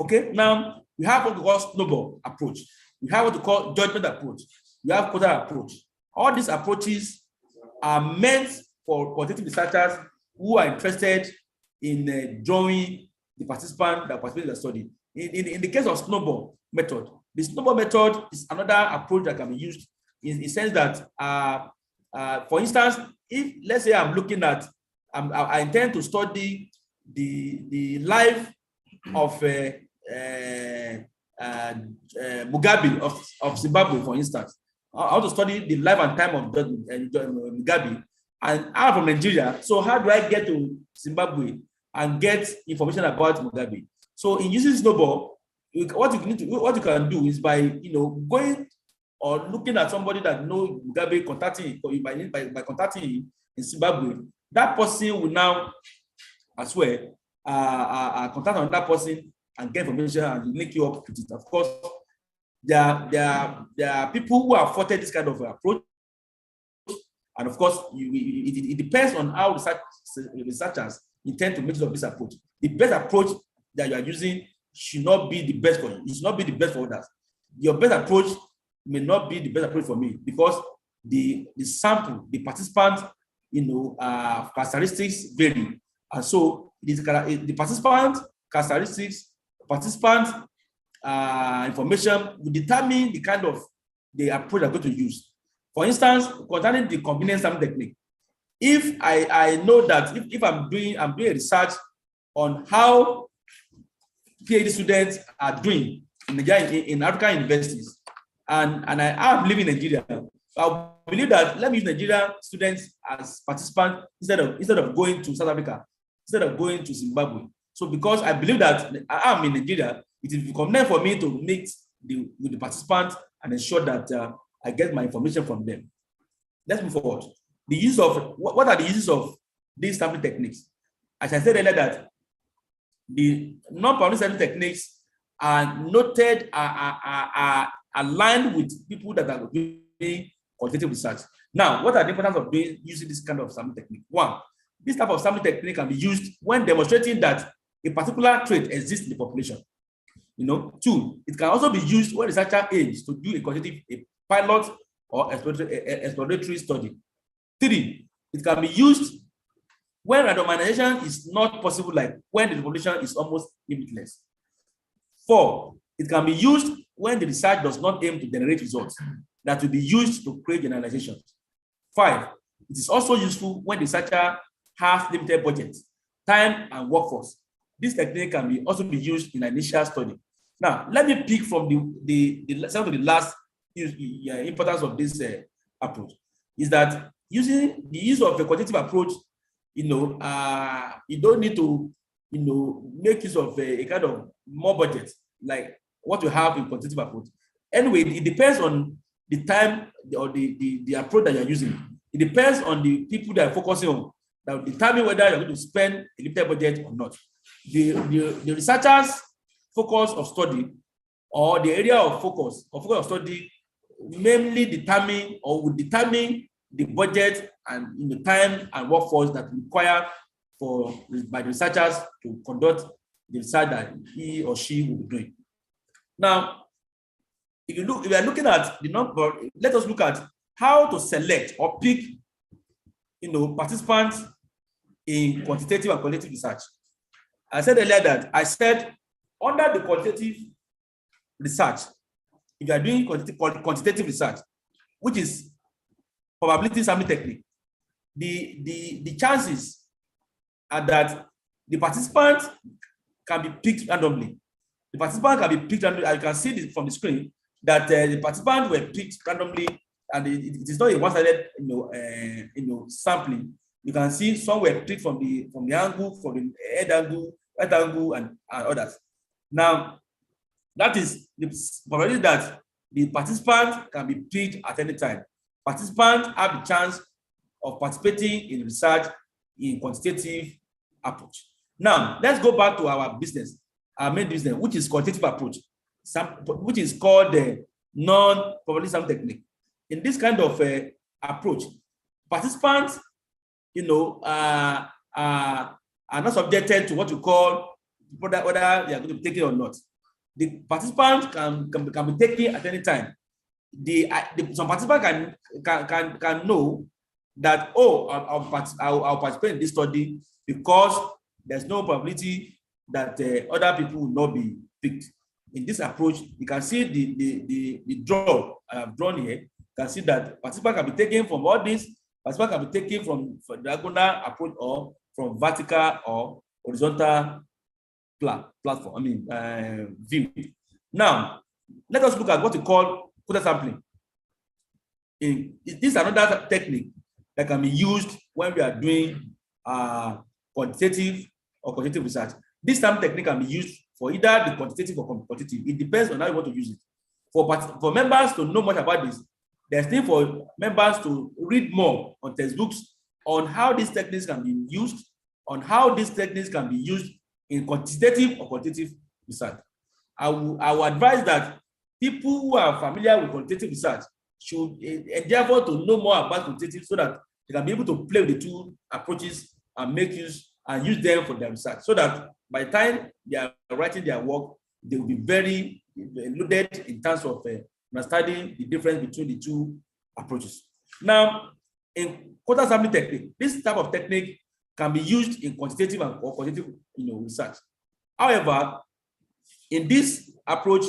Okay, now we have what we call snowball approach. We have what we call judgment approach. We have quota approach. All these approaches are meant for quantitative researchers who are interested in drawing the participant that participate in the study. In the case of snowball method, the snowball method is another approach that can be used in the sense that, for instance, if let's say I'm looking at, I intend to study the life of Mugabe of Zimbabwe, for instance. I want to study the life and time of Mugabe, and I'm from Nigeria. So how do I get to Zimbabwe and get information about Mugabe? So in using snowball, what you can do is by going or looking at somebody that knows Mugabe, by contacting him in Zimbabwe, that person will now as well contact on that person and get information and link you up with it. Of course, there are people who have afforded this kind of approach, and of course, it depends on how researchers intend to make use of this approach. The best approach that you are using should not be the best for you. It should not be the best for others. Your best approach may not be the best approach for me, because the sample, the participant, characteristics vary, and so the participant characteristics, participant information will determine the kind of the approach I'm going to use. For instance, concerning the convenience sampling technique, if I know that if I'm doing research on how PhD students are doing in African universities, and I am living in Nigeria, I believe that let me use Nigerian students as participants instead of going to South Africa, instead of going to Zimbabwe. So because I believe that I am in Nigeria, it is convenient for me to meet with the participants and ensure that I get my information from them. Let's move forward. The use of what are the uses of these sampling techniques? As I said earlier, that the non-public sampling techniques are noted, are aligned with people that are doing quantitative research. Now, what are the importance of using this kind of sampling technique? One, this type of sampling technique can be used when demonstrating that a particular trait exists in the population. Two, it can also be used when researcher aims to do a pilot or exploratory study. Three, it can be used when randomization is not possible, like when the population is almost limitless. Four, it can be used when the research does not aim to generate results that will be used to create generalizations. Five, it is also useful when the researcher has limited budget, time, and workforce. This technique can also be used in initial study. Now, let me pick from some of the last importance of this approach is that the use of a quantitative approach, you don't need to, make use of a kind of more budget like what you have in quantitative approach. Anyway, it depends on the time or the approach that you're using. It depends on the people that are focusing on that will determine whether you're going to spend a limited budget or not. The researchers' focus of study or the area of focus of study mainly will determine the budget and the time and workforce that required by the researchers to conduct the research that he or she will be doing. Now, if we are looking at the number, let us look at how to select or pick, participants in quantitative and qualitative research. I said earlier that under the quantitative research, if you are doing quantitative research, which is probability sampling technique, the chances are that the participant can be picked randomly. The participant can be picked randomly. I can see this from the screen that the participants were picked randomly, and it is not a one-sided, sampling. You can see some were picked from the angle, from the head angle, right angle, and others. Now, that is the probability that the participant can be picked at any time. Participants have the chance of participating in research in quantitative approach. Now, let's go back to our main business, which is quantitative approach, which is called the non-probability sampling technique. In this kind of approach, participants, are not subjected to what you call whether they are going to be taken or not. The participants can be taken at any time. Some participants can know that, I'll participate in this study because there's no probability that other people will not be picked. In this approach, you can see the draw I have drawn here. You can see that participants can be taken from all this. Participants can be taken from diagonal approach or from vertical or horizontal platform. View. Now, let us look at what we call quota sampling. This is another technique that can be used when we are doing quantitative or quantitative research. This sampling technique can be used for either the quantitative or quantitative. It depends on how you want to use it. For members to know much about this, there's need for members to read more on textbooks on how these techniques can be used, on how these techniques can be used in quantitative or qualitative research. I will advise that people who are familiar with quantitative research should endeavor to know more about quantitative so that they can be able to play with the two approaches and make use and use them for their research, so that by the time they are writing their work, they will be very loaded in terms of understanding the difference between the two approaches. Now, in quota sampling technique, this type of technique can be used in quantitative or qualitative research. However, in this approach,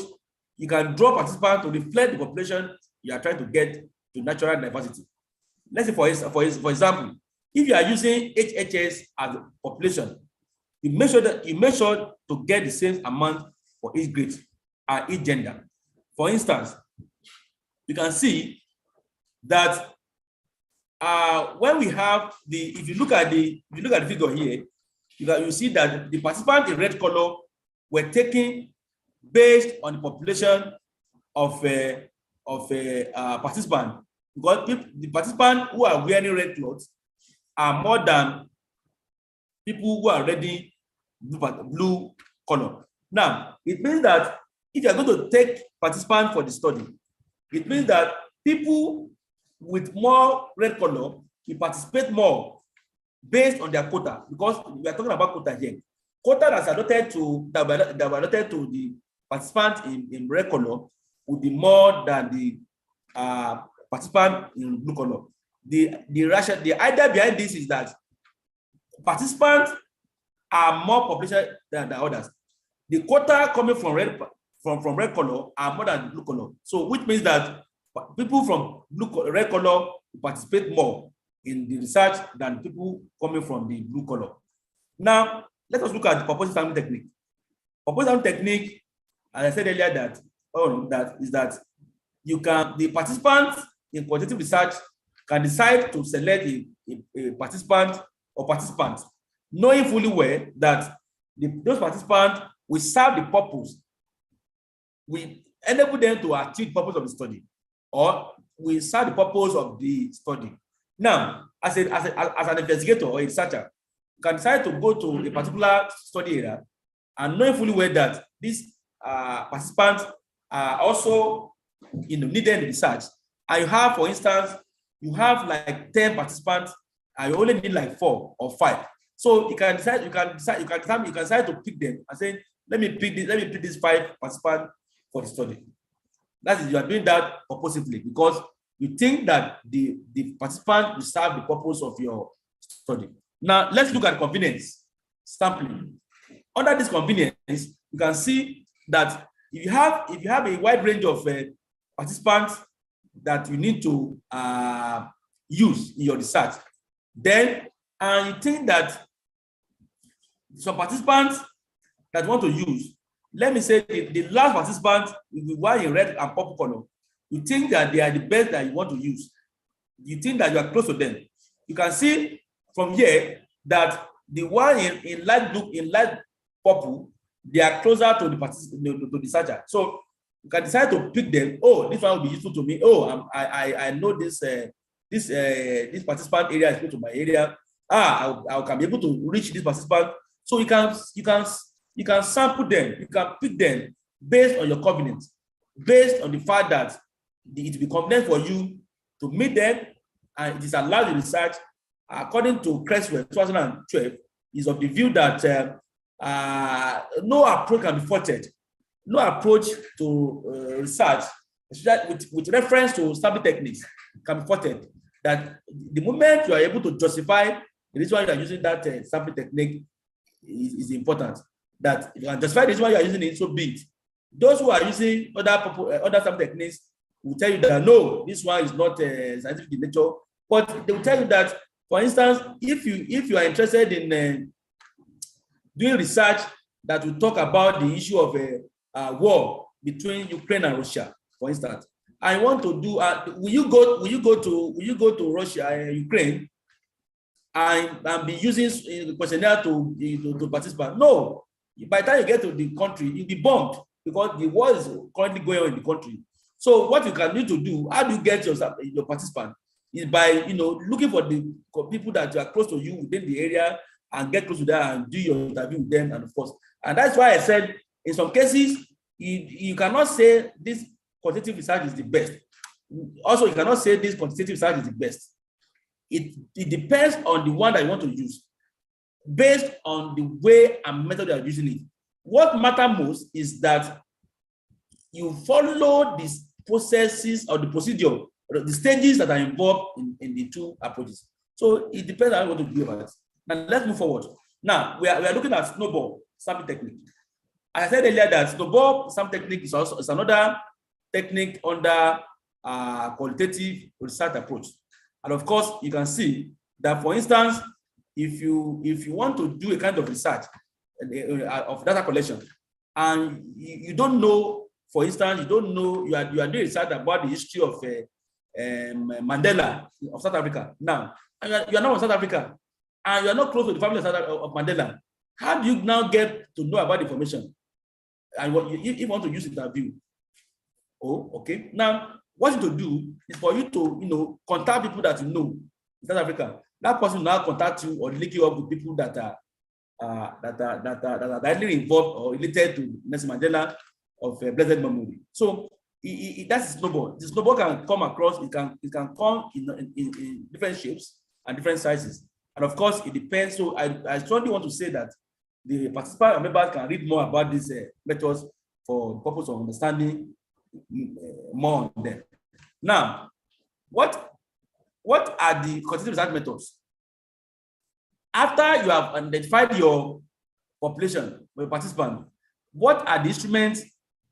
you can draw participants to reflect the population you are trying to get to natural diversity. Let's say, for example, if you are using HHS as a population, you make sure to get the same amount for each grade and each gender. For instance, you can see that when we have if you look at the figure here, you see that the participants in red color were taken based on the population of participants, because the participants who are wearing red clothes are more than people who are already blue color. Now, it means that if you are going to take participants for the study, it means that people with more red color will participate more based on their quota, because we are talking about quota here. Quota that's allotted to the participants in red color would be more than the participant in blue color. The idea behind this is that participants are more population than the others. The quota coming from red color are more than blue color. So which means that people from red color participate more in the research than people coming from the blue color. Now, let us look at the purposive sampling technique. Purposive sampling technique, as I said earlier, that the participants in quantitative research can decide to select a participant or participants, knowing fully well that those participants will serve the purpose, we enable them to achieve the purpose of the study, or we serve the purpose of the study. Now, as an investigator or a researcher, you can decide to go to a particular study area and knowing fully well that these participants are also needed in research. And you have, for instance, you have like 10 participants, and you only need like 4 or 5. So you can decide to pick them and say, let me pick these 5 participants for the study. That is, you are doing that purposefully because you think that the participant will serve the purpose of your study. Now, let's look at convenience sampling. Under this convenience, you can see that if you have a wide range of participants that you need to use in your research, then you think that some participants that you want to use, let me say the last participant will be one in red and purple color. You think that they are the best that you want to use. You think that you are close to them. You can see from here that the one in light blue, in light purple, they are closer to the researcher. So you can decide to pick them. Oh, this one will be useful to me. Oh, I know this participant area is close to my area. I can be able to reach this participant. So you can sample them. You can pick them based on your convenience, based on the fact that it will be convenient for you to meet them, and it is allowed in research. According to Creswell 2012, is of the view that no approach can be faulted. No approach to research, with reference to sampling techniques, can be faulted. That the moment you are able to justify the reason why you are using that sampling technique is important. That if you can justify the reason why you are using it, so be it. Those who are using other sampling techniques will tell you that no, this one is not scientific in nature. But they will tell you that, for instance, if you are interested in doing research that will talk about the issue of a war between Ukraine and Russia, for instance, I want to do. Will you go to Russia, Ukraine, and be using the questionnaire to participate? No. By the time you get to the country, you'll be bombed because the war is currently going on in the country. So what you can need to do, how do you get your participant? is by looking for the people that are close to you within the area and get close to them and do your interview with them, and of course, and that's why I said in some cases you cannot say this quantitative research is the best. Also, you cannot say this quantitative research is the best. It depends on the one that you want to use, based on the way and method you are using it. What matters most is that you follow these processes or the procedure, or the stages that are involved in the two approaches. So it depends on what you do about it. Now let's move forward. Now we are looking at snowball sampling technique. I said earlier that snowball sampling technique is another technique under qualitative research approach. And of course, you can see that, for instance, if you want to do a kind of research of data collection, and you don't know, for instance, you are doing research about the history of Mandela of South Africa. Now, you are not in South Africa, and you are not close to the family of Mandela. How do you now get to know about the information? And what you want to use interview? Oh, okay. Now, what you to do is for you to contact people that you know in South Africa. That person will now contact you or link you up with people that are directly involved or related to Nelson Mandela of blessed memory. So that's a snowball. The snowball can come across. It can come in different shapes and different sizes. And of course, it depends. So I strongly want to say that the participants and members can read more about these methods for the purpose of understanding more on them. Now, what are the quantitative research methods? After you have identified your population, your participant, what are the instruments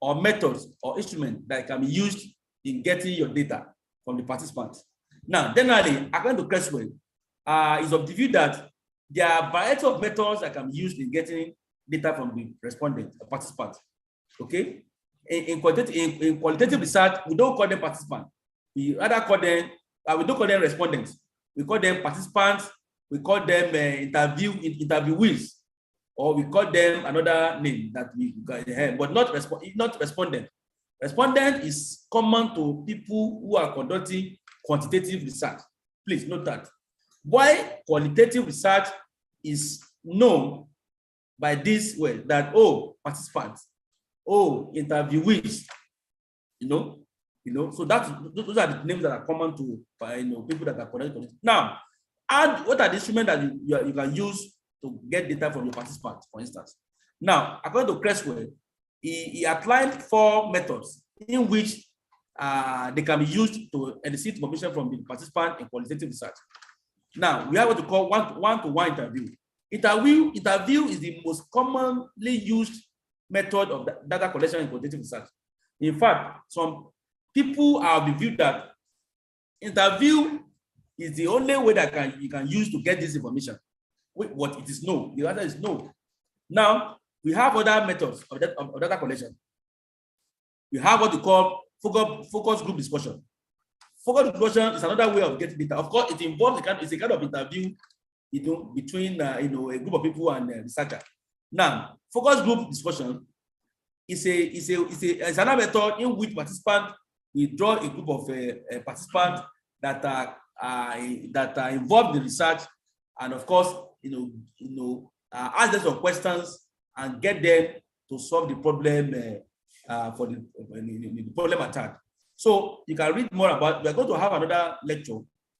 or methods or instruments that can be used in getting your data from the participants? Now, generally, according to Creswell, is of the view that there are a variety of methods that can be used in getting data from the respondent or participant. Okay? In qualitative research, we don't call them participants. We rather call them, we don't call them respondents. We call them participants. We call them interviewees, or we call them another name that we have, but not respondent. Respondent is common to people who are conducting quantitative research. Please note that. Why qualitative research is known by this way, that participants, interviewees, so those are the names that are common to people that are connected. Now, and what are the instruments that you can use to get data from your participants, for instance? Now, according to Creswell, he outlined 4 methods in which they can be used to elicit information from the participant in qualitative research. Now, we have what we call one-to-one interview. Interview is the most commonly used method of data collection in qualitative research. In fact, some people are of the view that interview is the only way that you can use to get this information. What it is no. The answer is no. Now, we have other methods of data collection. We have what we call focus group discussion. Focus group discussion is another way of getting data. Of course, it involves it's a kind of interview between a group of people and a researcher. Now, focus group discussion is another method in which participants will draw a group of participants that are involved in research, and of course, ask them some questions and get them to solve the problem for the problem at hand. So you can read more about. We are going to have another lecture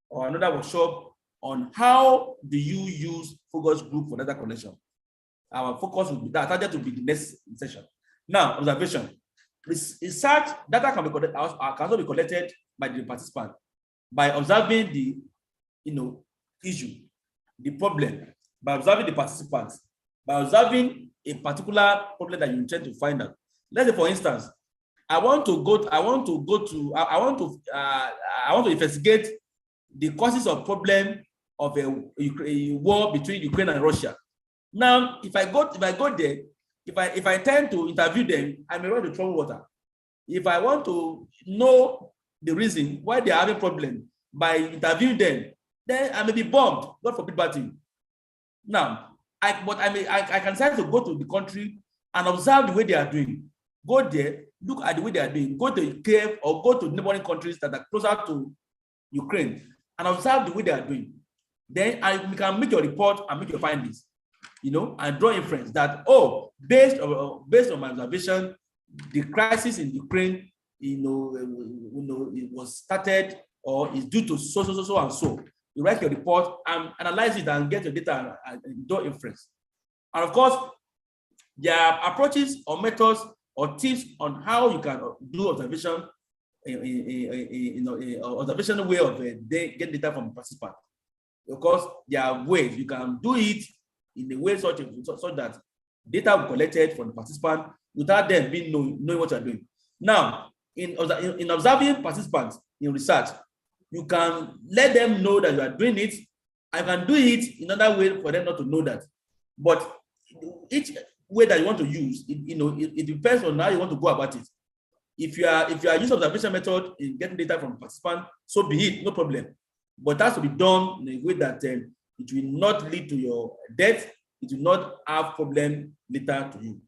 or another workshop on how do you use focus group for data collection. Our focus will be that target will be the next session. Now, observation. Research data can also be collected by the participant by observing the issue, the problem, by observing the participants, by observing a particular problem that you intend to find out. Let's say, for instance, I want to investigate the causes of problem of a war between Ukraine and Russia. Now, if I go there, if I tend to interview them, I may run into trouble water. If I want to know the reason why they are having problem by interviewing them, then I may be bombed. God forbid bad thing. Now, I can decide to go to the country and observe the way they are doing. Go there, look at the way they are doing. Go to Kiev or go to neighboring countries that are closer to Ukraine and observe the way they are doing. Then you can make your report and make your findings, and draw inference that, based on my observation, the crisis in Ukraine, it was started or is due to so and so. You write your report and analyze it and get your data and draw inference. And of course, there are approaches or methods or tips on how you can do observation, observational way of get data from participants. Of course, there are ways you can do it in a way such that data will be collected from the participant without them knowing what you're doing. Now, in observing participants in research, you can let them know that you are doing it. I can do it in another way for them not to know that. But each way that you want to use, it depends on how you want to go about it. If you are using observation method in getting data from participants, so be it, no problem. But that has to be done in a way that it will not lead to your death. It will not have problem later to you.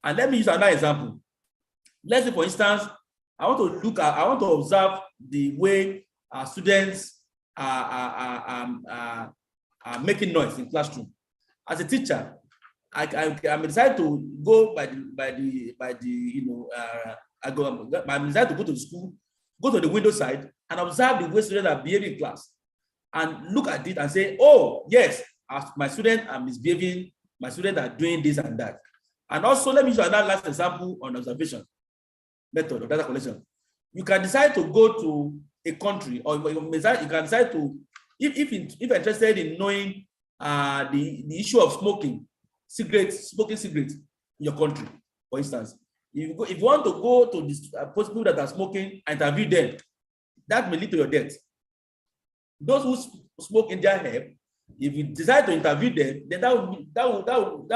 And let me use another example. Let's say, for instance, I want to observe the way students are making noise in classroom. As a teacher, I decide to go I decide to go to the school, go to the window side, and observe the way students are behaving in class, and look at it and say, oh yes, as my students are misbehaving, my students are doing this and that. And also, let me use another last example on observation method of data collection. You can decide to go to a country, or you can decide to, if you're interested in knowing the issue of smoking cigarettes in your country, for instance. If you want to go to these people that are smoking and interview them, that may lead to your death. Those who smoke in their hair, if you decide to interview them, then that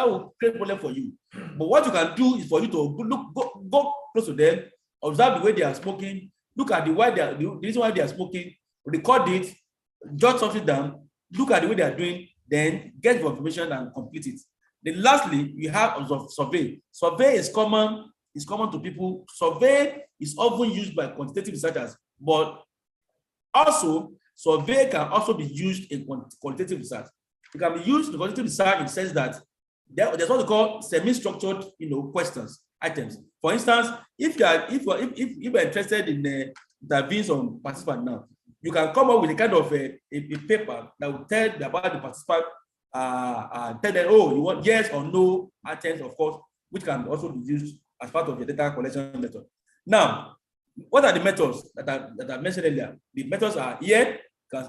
will create problem for you. But what you can do is for you to go close to them, observe the way they are smoking, look at the reason why they are smoking, record it, jot something down, look at the way they are doing, then get the information and complete it. Then lastly, we have survey. Survey is common to people. Survey is often used by quantitative researchers, but also survey can also be used in qualitative research. It can be used in qualitative research in the sense that there's what we call semi-structured, questions, items. For instance, if you're interested in interviewing some participant now, you can come up with a kind of a paper that will tell about the participant, tell them, oh, you want yes or no items, of course, which can also be used as part of the data collection method. Now, what are the methods that I mentioned earlier? The methods are here,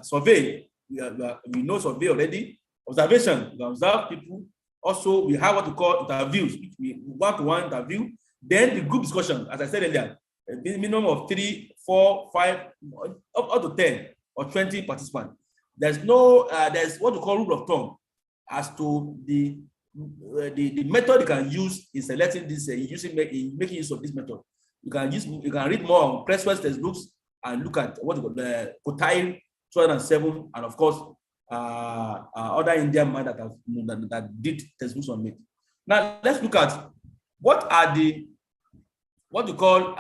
survey. We know survey already. Observation, we observe people. Also, we have what we call interviews, which we one-to-one interview. Then the group discussion, as I said earlier, a minimum of 3, 4, 5, up to 10 or 20 participants. There's what we call rule of thumb as to the method you can use in selecting this, making use of this method. You can read more on Presswell's textbooks and look at what we call the Qualitative 2007, and of course other Indian man that did textbooks on it. Now let's look at what we call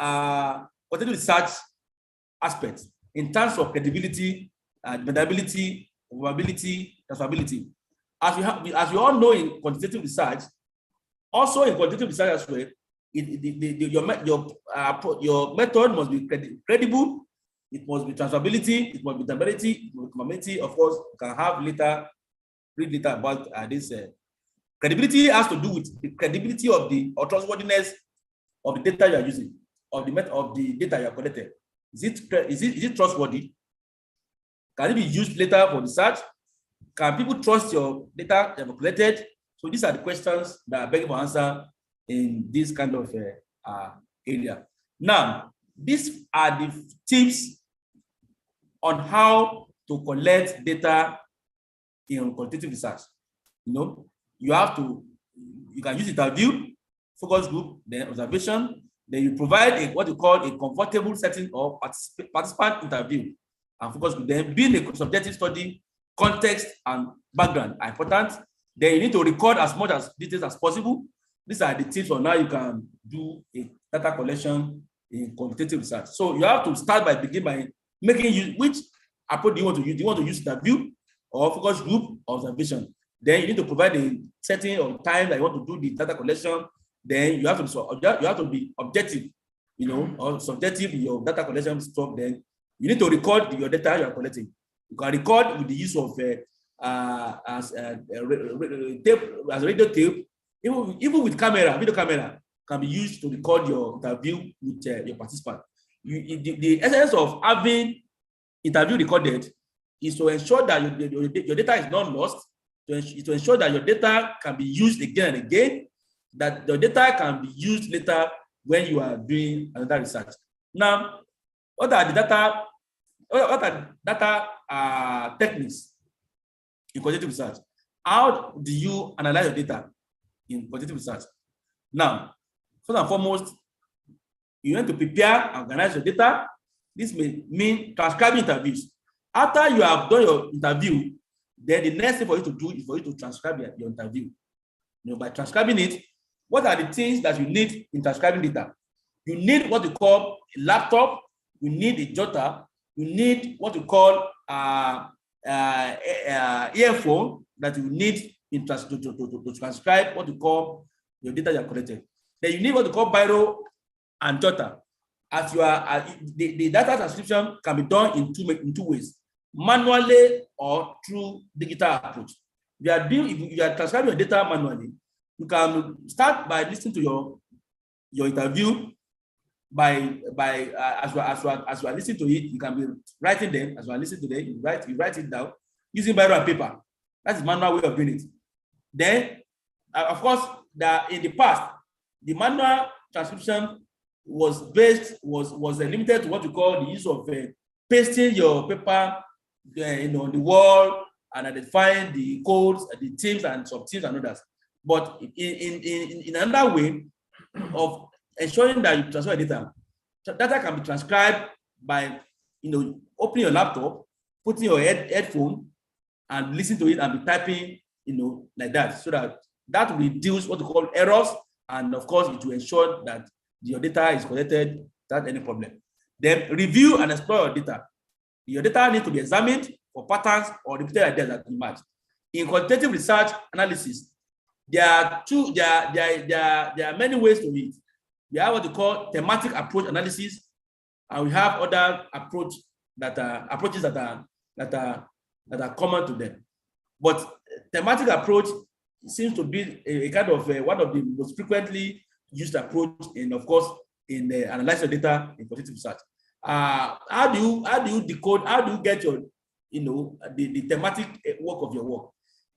quantitative research aspects in terms of credibility, dependability, probability, transferability. As we all know in quantitative research, also in quantitative research as well, your method must be credible, it must be transferability, it must be dependability, it must be probability. Of course, you can have read later about this. Credibility has to do with the credibility of or trustworthiness of the data you are using, of the data you are collecting. Is it trustworthy? Can it be used later for research? Can people trust your data you have collected? So these are the questions that I beg for answer in this kind of area. Now, these are the tips on how to collect data in quantitative research. You can use interview, focus group, then observation. Then you provide what you call a comfortable setting of participant interview and focus group. Then being a subjective study, context and background are important. Then you need to record as much as details as possible. These are the tips on how you can do a data collection in quantitative research. So you have to start by making use, which approach do you want to use? Do you want to use interview or focus group or observation? Then you need to provide a setting or time that you want to do the data collection. Then you have to be objective, or subjective in your data collection stuff. Then you need to record your data you are collecting. You can record with the use of tape, as radio tape, even with camera, video camera can be used to record your interview with your participant. The essence of having interview recorded is to ensure that your data is not lost, to ensure that your data can be used again and again, that your data can be used later when you are doing another research. Now, what are data techniques in quantitative research? How do you analyze your data in quantitative research? Now, first and foremost, you need to prepare and organize your data. This may mean transcribing interviews. After you have done your interview, then the next thing for you to do is for you to transcribe your interview. By transcribing it, what are the things that you need in transcribing data? You need what you call a laptop, you need a jotter, you need what you call earphone that you need to transcribe what you call your data you are collecting. Then you need what you call biro and jotter. As you are, the data transcription can be done in two ways: manually or through digital approach. If you are transcribing your data manually, you can start by listening to your interview. As you are listening to it, you can be writing them. As you are listening to them, you write it down using biro and paper. That's the manual way of doing it. Then, of course, in the past, the manual transcription was limited to what we call the use of pasting your paper on the wall and identifying the codes, the teams and sub-teams and others. But in another way of ensuring that you transfer data can be transcribed by opening your laptop, putting your headphone and listening to it and be typing like that, so that will reduce what we call errors, and of course it will ensure that your data is collected without any problem. Then review and explore your data. Your data needs to be examined for patterns or repeated ideas that emerge. In quantitative research analysis, there are many ways to it. We have what we call thematic approach analysis, and we have other approaches that are common to them. But thematic approach seems to be a kind of one of the most frequently used approach in the analysis of data in quantitative research. How do you decode? How do you get your the thematic work of your work?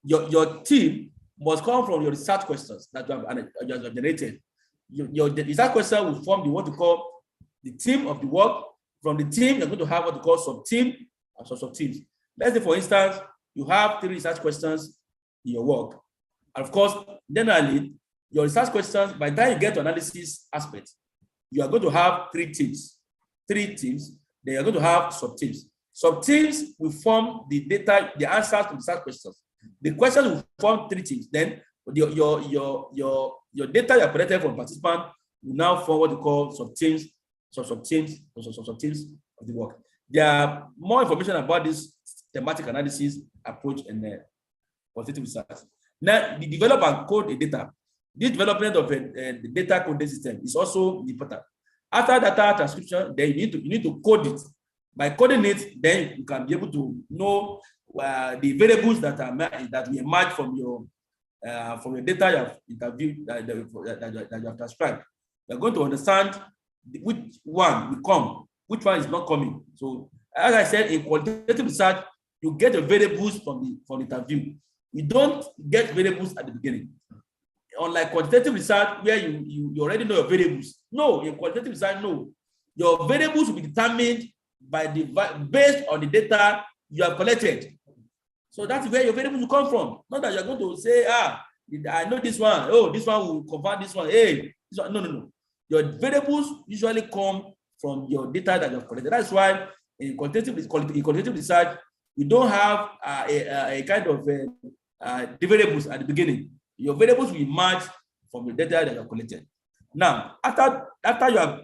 Your team must come from your research questions that you have generated. Your research question will form what you call the theme of the work. From the team, you're going to have what you call sub-team and sub-teams. Let's say, for instance, you have 3 research questions in your work. And of course, generally, your research questions, by the time you get to analysis aspect, you are going to have 3 teams. 3 teams, then you're going to have sub-teams. Sub-teams will form the data, the answers to research questions. The questions will form 3 teams. Then your data you are collected from participants will now form what you call sub-teams, sub-teams of the work. There are more information about this thematic analysis approach in the quantitative research. Now, the develop and code the data. This development of the data coding system is also important. After data transcription, then you need to code it. By coding it, then you can be able to know the variables that will emerge from your data you have interviewed that you have transcribed. You're going to understand which one will come, which one is not coming. So, as I said, in quantitative research, you get the variables from the interview. You don't get variables at the beginning. Unlike quantitative research, where you already know your variables. No, in quantitative research, no. Your variables will be determined based on the data you have collected. So that's where your variables will come from. Not that you're going to say, I know this one. Oh, this one will convert this one. Hey, this one. No. Your variables usually come from your data that you have collected. That's why in quantitative research, we don't have a kind of variables at the beginning. Your variables will emerge from the data that you have collected. Now, after you have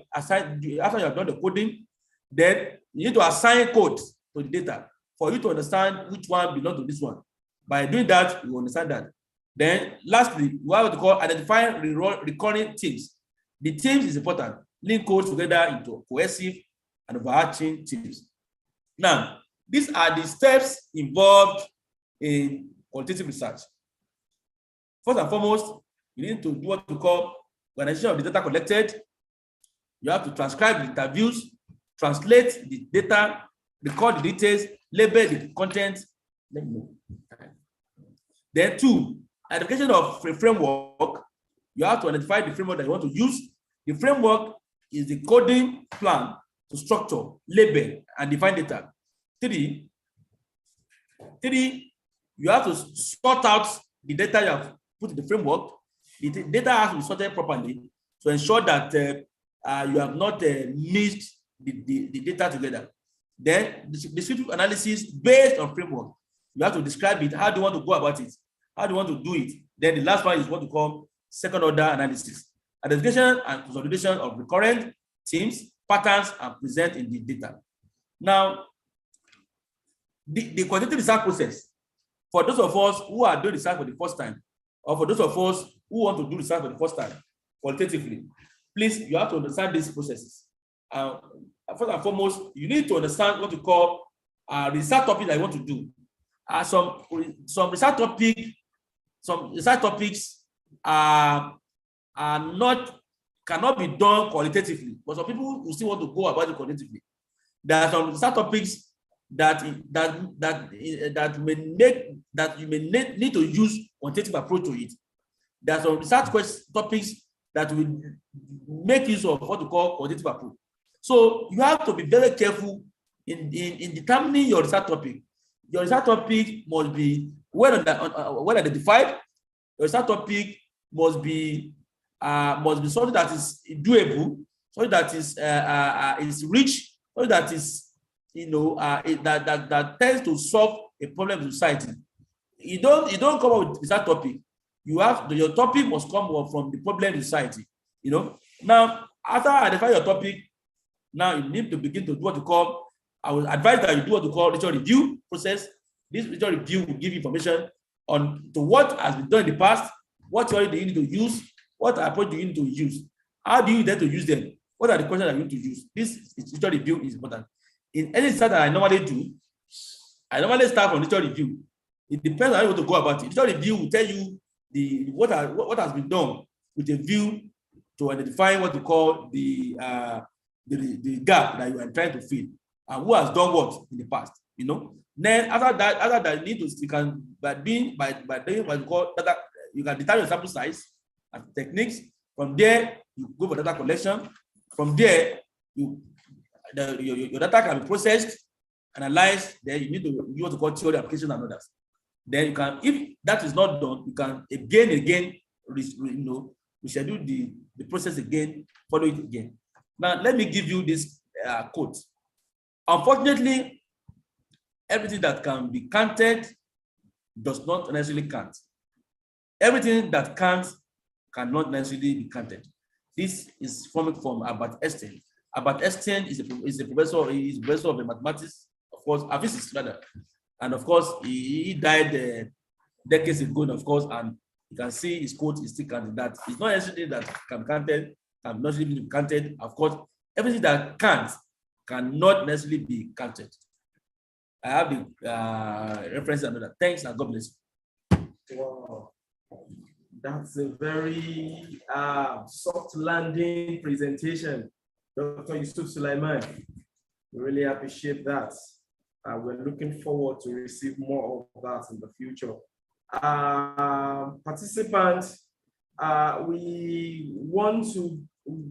done the coding, then you need to assign codes to the data. for you to understand which one belongs to this one. By doing that, you understand that. Then lastly, we have what we call identifying recurring themes. The themes is important. Link codes together into cohesive and overarching themes. Now, these are the steps involved in qualitative research. First and foremost, you need to do what we call organization of the data collected. You have to transcribe the interviews, translate the data, record the details, label the content. Let me know. Then two, identification of a framework. You have to identify the framework that you want to use. The framework is the coding plan to structure, label, and define data. Three, you have to sort out the data you have put in the framework. The data has to be sorted properly to ensure that you have not mixed the data together. Then descriptive analysis based on framework. You have to describe it. How do you want to go about it? How do you want to do it? Then the last one is what we call second order analysis. Identification and consolidation of recurrent themes, patterns, and present in the data. Now, the quantitative research process, for those of us who are doing research for the first time, or for those of us who want to do research for the first time, qualitatively, please, you have to understand these processes. First and foremost, you need to understand what we call research topic that you want to do. Some research topics cannot be done qualitatively, but some people will still want to go about it qualitatively. There are some research topics that you may need to use quantitative approach to it. There are some research topics that will make use of what we call quantitative approach. So you have to be very careful in determining your research topic. Your research topic must be well identified. Your research topic must be something that is doable, something that is rich, something that is that tends to solve a problem in society. You don't come up with research topic. Your topic must come from the problem in society. Now after identifying your topic, now you need to begin to do what you call. I will advise that you do what you call literature review process. This literature review will give you information on to what has been done in the past, what theory do you need to use, what approach do you need to use, how do you intend to use them, what are the questions that you need to use. This literature review is important. In any research that I normally do, I normally start from literature review. It depends on how you want to go about it. Literature review will tell you what has been done with a view to identify what we call the gap that you are trying to fill, and who has done what in the past. Then after that, you can by doing what you call data, you can determine your sample size and techniques. From there, you go for data collection. From there, your data can be processed, analyzed. Then you need to use what you call theory, application, and others. Then you can, if that is not done, you can again reschedule the process again, follow it again. Now, let me give you this quote. Unfortunately, everything that can be counted does not necessarily count. Everything that counts cannot necessarily be counted. This is from Albert Einstein. Albert Einstein is a professor of the mathematics, of course, physics rather. And of course, he died decades ago, of course, and you can see his quote is still counted. That it's not necessarily that can be counted, can not necessarily be counted. Of course, everything that counts cannot necessarily be counted. I have the reference and that. Thanks and God bless you. Wow, that's a very soft landing presentation, Dr. Yusuf Sulaiman. We really appreciate that. We're looking forward to receive more of that in the future. Participants, we want to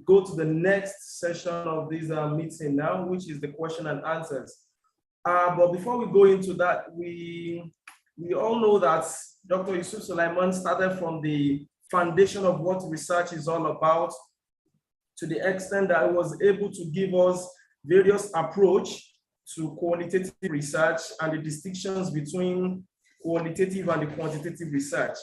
go to the next session of this meeting now, which is the question and answers. But before we go into that, we all know that Dr. Yusuf Sulaiman started from the foundation of what research is all about, to the extent that he was able to give us various approach to qualitative research and the distinctions between qualitative and the quantitative research.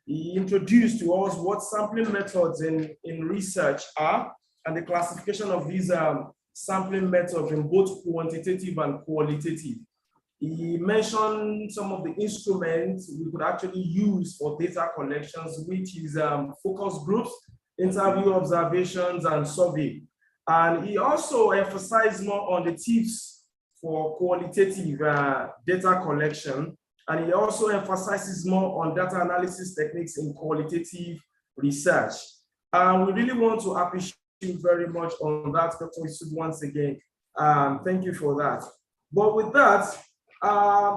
He introduced to us what sampling methods in research are and the classification of these sampling methods in both quantitative and qualitative. He mentioned some of the instruments we could actually use for data collections, which is focus groups, interview observations, and survey. And he also emphasized more on the tips for qualitative data collection. And he also emphasizes more on data analysis techniques in qualitative research. And we really want to appreciate you very much on that, Dr. Yusuf, once again. Thank you for that. But with that,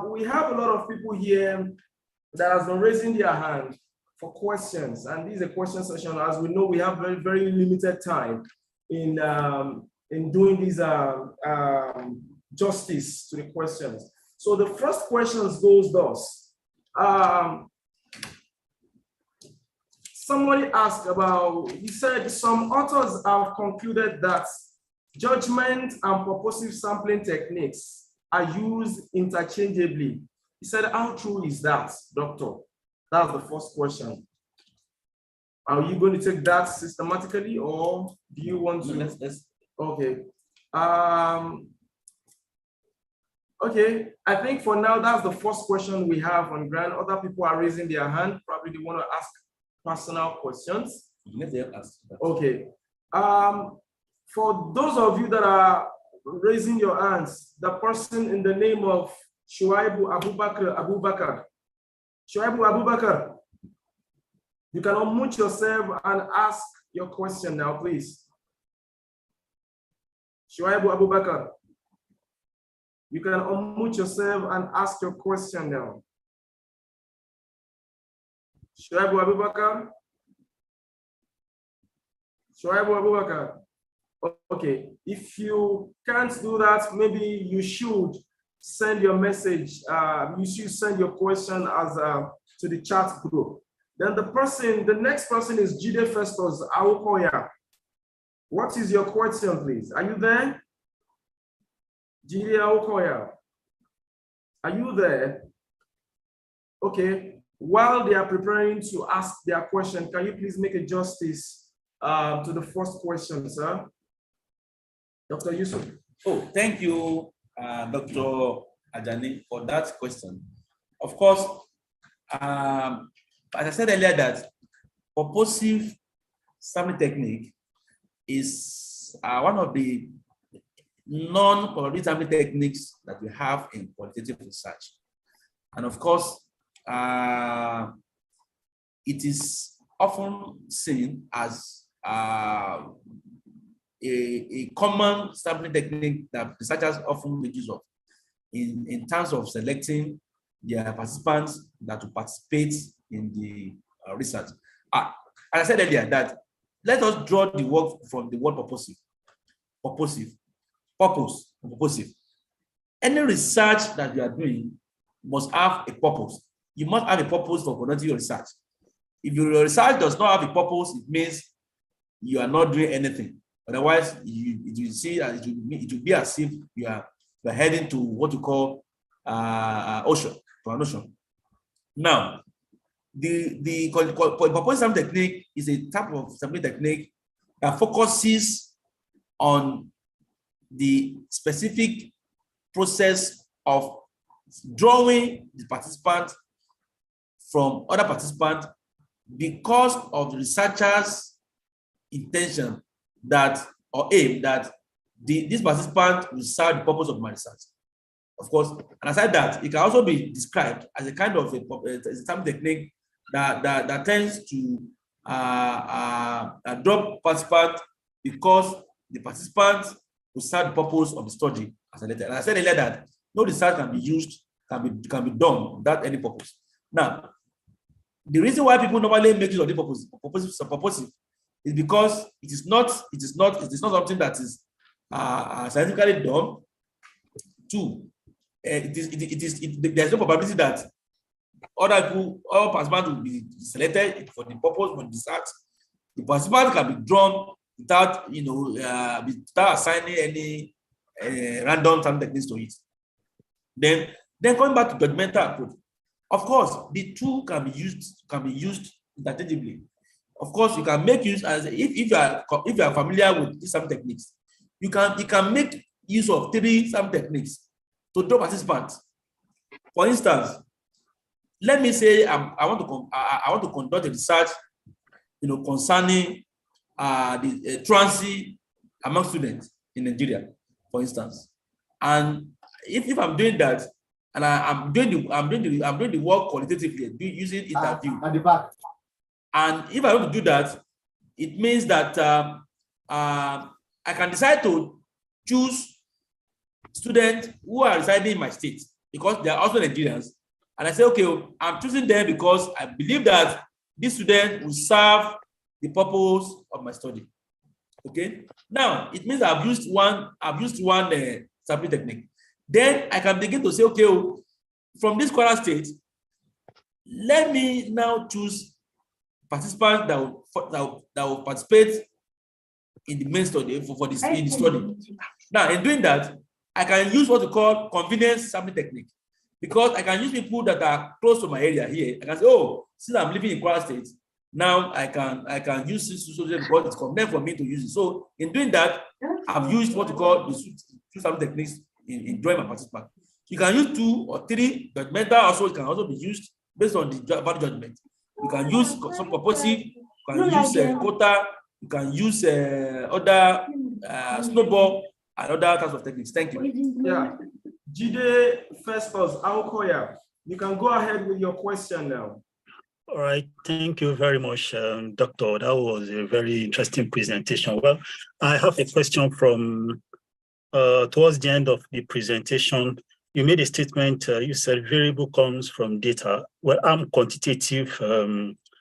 we have a lot of people here that has been raising their hand for questions. And this is a question session. As we know, we have very, very limited time in doing this justice to the questions. So the first questions goes thus. Somebody asked about, he said, some authors have concluded that judgment and purposive sampling techniques are used interchangeably. He said, how true is that, doctor? That's the first question. Are you going to take that systematically, or do you want to? Let's. Okay. Okay, I think for now, that's the first question we have on ground. Other people are raising their hand. Probably they want to ask personal questions. Let them ask. Okay. For those of you that are raising your hands, the person in the name of Shuaibu Abubakar. Shuaibu Abubakar, you can unmute yourself and ask your question now, please. Shuaibu Abubakar, you can unmute yourself and ask your question now. Shuaibu Abubakar. Shuaibu Abubakar. Okay, if you can't do that, maybe you should send your message. You should send your question as to the chat group. Then the next person is Jide Festus Aokoya. What is your question, please? Are you there? Jide Aokoya. Are you there? Okay. While they are preparing to ask their question, can you please make a justice to the first question, sir? Dr. Yusuf. Oh, thank you, Dr. Ajani, for that question. Of course, as I said earlier, that purposive sampling technique is one of the non-qualitative sampling techniques that we have in qualitative research. And of course, it is often seen as a common sampling technique that researchers often make use of in terms of selecting their participants that will participate in the research. As I said earlier, that let us draw the work from the word purposive. Purposive. Any research that you are doing must have a purpose. You must have a purpose for conducting your research. If your research does not have a purpose, it means you are not doing anything. Otherwise, it will be as if you are heading to what you call ocean. Now, the purposive sampling technique is a type of sampling technique that focuses on the specific process of drawing the participant from other participants because of the researcher's intention that or aim that this participant will serve the purpose of my research. Of course, and aside that, it can also be described as a kind of a sampling technique that tends to draw participants because the participants will serve the purpose of the study. As I said earlier, that no research can be used, can be done without any purpose. Now, the reason why people normally make use of the purposive is because it is not something that is scientifically done. Two, there's no probability that all participants will be selected for the purpose of the research. The participants can be drawn without without assigning any random sampling techniques to it. Then coming back to judgmental approach, of course, the two can be used interchangeably. Of course, you can make use as if you are familiar with these sampling techniques, you can make use of 3 sampling techniques to draw participants. For instance, let me say I want to conduct a research, concerning the truancy among students in Nigeria, for instance. And if I'm doing that, and I'm doing the work qualitatively, using interview. At the back. And if I want to do that, it means that I can decide to choose students who are residing in my state because they are also Nigerians. And I say, okay, I'm choosing them because I believe that this student will serve the purpose of my study. Okay. Now it means I've used one sampling technique. Then I can begin to say, okay, from this quarter state, let me now choose participants that will participate in the main study for this in the study. Now, in doing that, I can use what we call convenience sampling technique, because I can use people that are close to my area here. I can say, oh, since I'm living in Kwara State, now I can use this because it's convenient for me to use it. So in doing that, I've used what we call the two sampling techniques in drawing my participant. You can use 2 or 3, but mental also can also be used based on the value judgment. You can use some purposive, you can use quota, you can use other snowball and other types of techniques. Thank you. Yeah. Jide Festus Aokoya, you can go ahead with your question now. All right, thank you very much, Doctor. That was a very interesting presentation. Well, I have a question from towards the end of the presentation. You made a statement, you said variable comes from data. Well, I'm quantitative.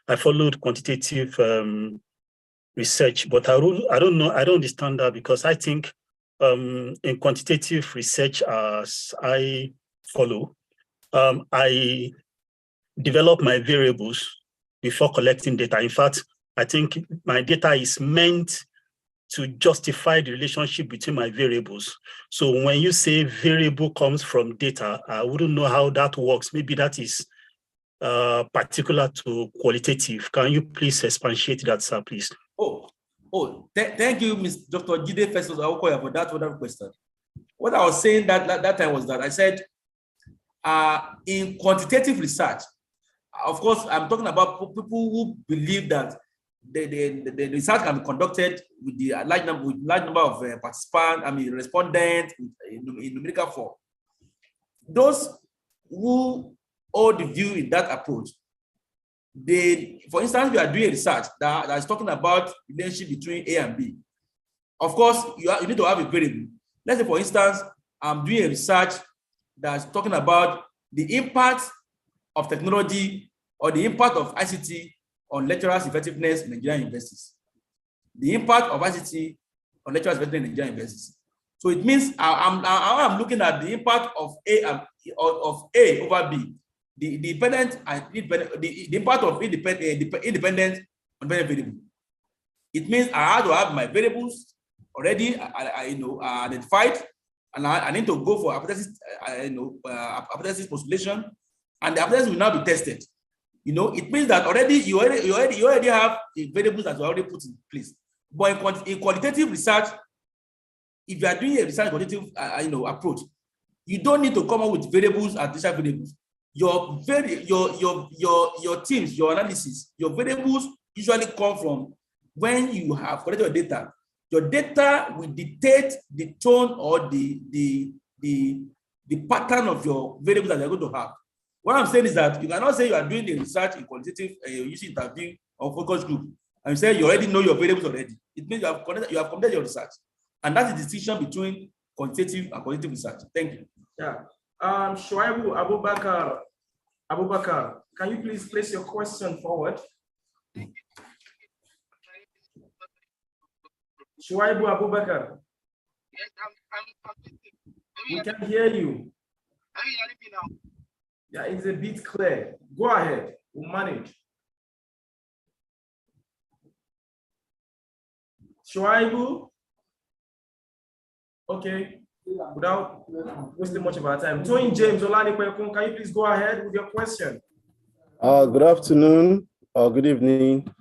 I followed quantitative research, but I don't know, I don't understand that, because I think in quantitative research, as I follow, I develop my variables before collecting data. In fact, I think my data is meant to justify the relationship between my variables. So when you say variable comes from data, I wouldn't know how that works. Maybe that is particular to qualitative. Can you please expatiate that, sir, please? Thank you, Ms. Dr. Jide Festus Aokoya, for that wonderful question. What I was saying that time was that I said, in quantitative research, of course, I'm talking about people who believe that the research can be conducted with the large number of participants, respondents in numerical form. Those who hold the view in that approach, for instance, we are doing research that is talking about relationship between A and B. Of course, you need to have a variable. Let's say, for instance, I'm doing a research that's talking about the impact of technology or the impact of ICT on lecturers' effectiveness in Nigerian universities. The impact of ICT on lecturers' effectiveness in Nigerian universities. So it means I'm looking at the impact of A over B, the impact of independent on variable. It means I have to have my variables already identified, and I need to go for hypothesis postulation, and the hypothesis will now be tested. It means that you already have the variables that you already put in place. But in qualitative research, if you are doing a research qualitative approach, you don't need to come up with variables and research variables. Your teams, your analysis, your variables usually come from when you have collected your data. Your data will dictate the tone or the pattern of your variables that you're going to have. What I'm saying is that you cannot say you are doing the research in qualitative using interview or focus group, and you say you already know your variables already. It means you have completed your research, and that's the distinction between quantitative and qualitative research. Thank you. Yeah. Shuaibu Abubakar, can you please place your question forward? Shuaibu Abubakar. Yes, I'm we can hear you. Are you hearing me now? Yeah, it's a bit clear. Go ahead. We'll manage. Shuaibu? Okay. Without wasting much of our time. Toyin James Olanikwekun, can you please go ahead with your question? Good afternoon or good evening.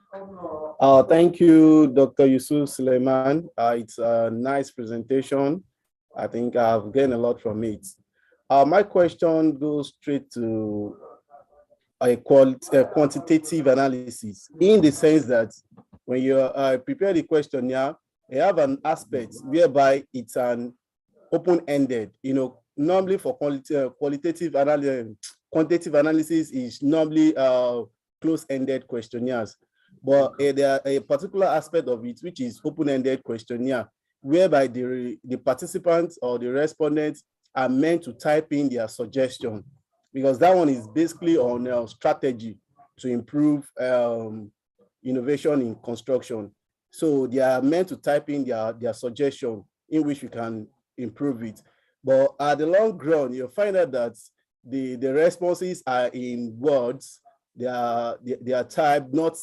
Thank you, Dr. Yusuf Sulaiman. It's a nice presentation. I think I've gained a lot from it. My question goes straight to a quantitative analysis, in the sense that when you prepare the questionnaire, you have an aspect whereby it's an open-ended. Normally for quantitative analysis is normally close-ended questionnaires, but there are a particular aspect of it which is open-ended questionnaire, whereby the participants or the respondents are meant to type in their suggestion, because that one is basically on strategy to improve innovation in construction. So they are meant to type in their suggestion in which we can improve it. But at the long run, you'll find out that the responses are in words. They are typed not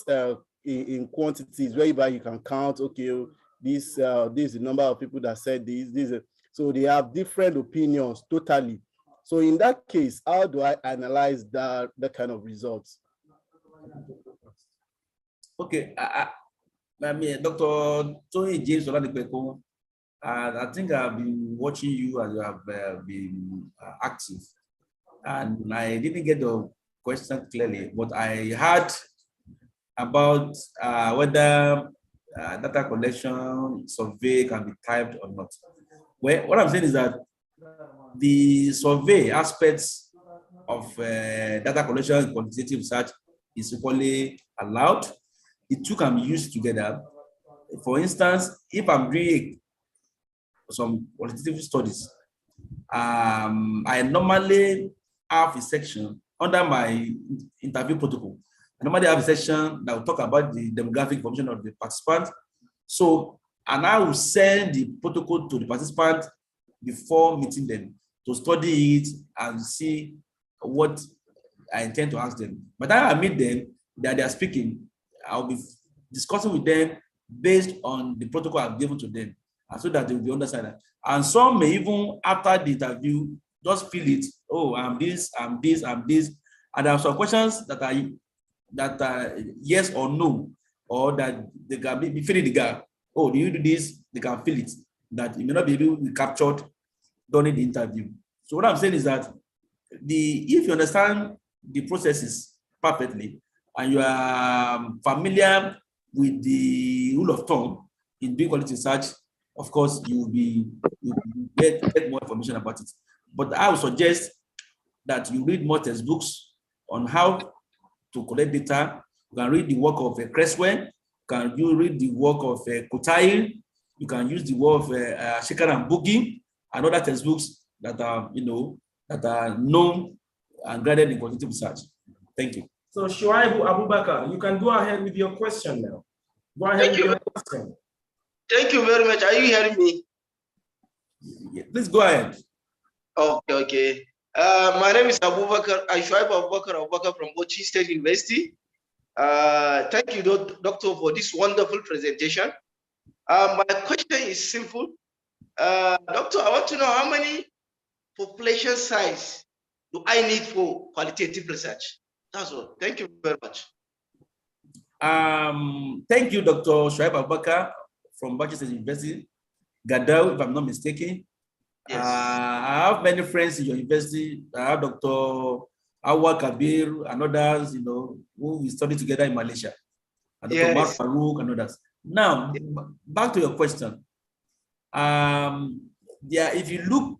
in quantities, whereby you can count, okay, this is the number of people that said this. So they have different opinions totally. So in that case, how do I analyze that kind of results? Okay, I mean, Dr. Tony James Oladipeko, I think I've been watching you as you have been active, and I didn't get the question clearly, but I heard about whether data collection survey can be typed or not. Well, what I'm saying is that the survey aspects of data collection and quantitative research is equally allowed. The two can be used together. For instance, if I'm doing some qualitative studies, I normally have a section under my interview protocol. I normally have a section that will talk about the demographic information of the participant. So, and I will send the protocol to the participant before meeting them to study it and see what I intend to ask them. By the time I meet them, that they are speaking, I'll be discussing with them based on the protocol I've given to them, and so that they will be understanding. And some may even, after the interview, just feel it. Oh, I'm this, I'm this, I'm this. And there are some questions that are yes or no, or that they can be filling the gap. Oh, do you do this? They can feel it. That it may not be able to be captured during the interview. So what I'm saying is that if you understand the processes perfectly and you are familiar with the rule of thumb in doing quality research, of course, you'll get more information about it. But I would suggest that you read more textbooks on how to collect data. You can read the work of Creswell. You read the work of Kotail. You can use the work of Shekhar and Boogie and other textbooks that are, that are known and graded in quantitative research. Thank you. So Shuaibu Abubakar, you can go ahead with your question now. Go ahead with your question. Thank you very much. Are you hearing me? Yeah, please go ahead. Okay. My name is Shuaibu Abubakar from Bauchi State University. Thank you, Doctor, for this wonderful presentation. My question is simple. Doctor, I want to know how many population size do I need for qualitative research? That's all. Thank you very much. Thank you, Dr. Shuaib Abubakar from Bauchi State University, Gadao, if I'm not mistaken. Yes. I have many friends in your university. I have Dr. Awal Kabir and others, who we studied together in Malaysia. And Dr. Mark Farouk and others. Now, back to your question. If you look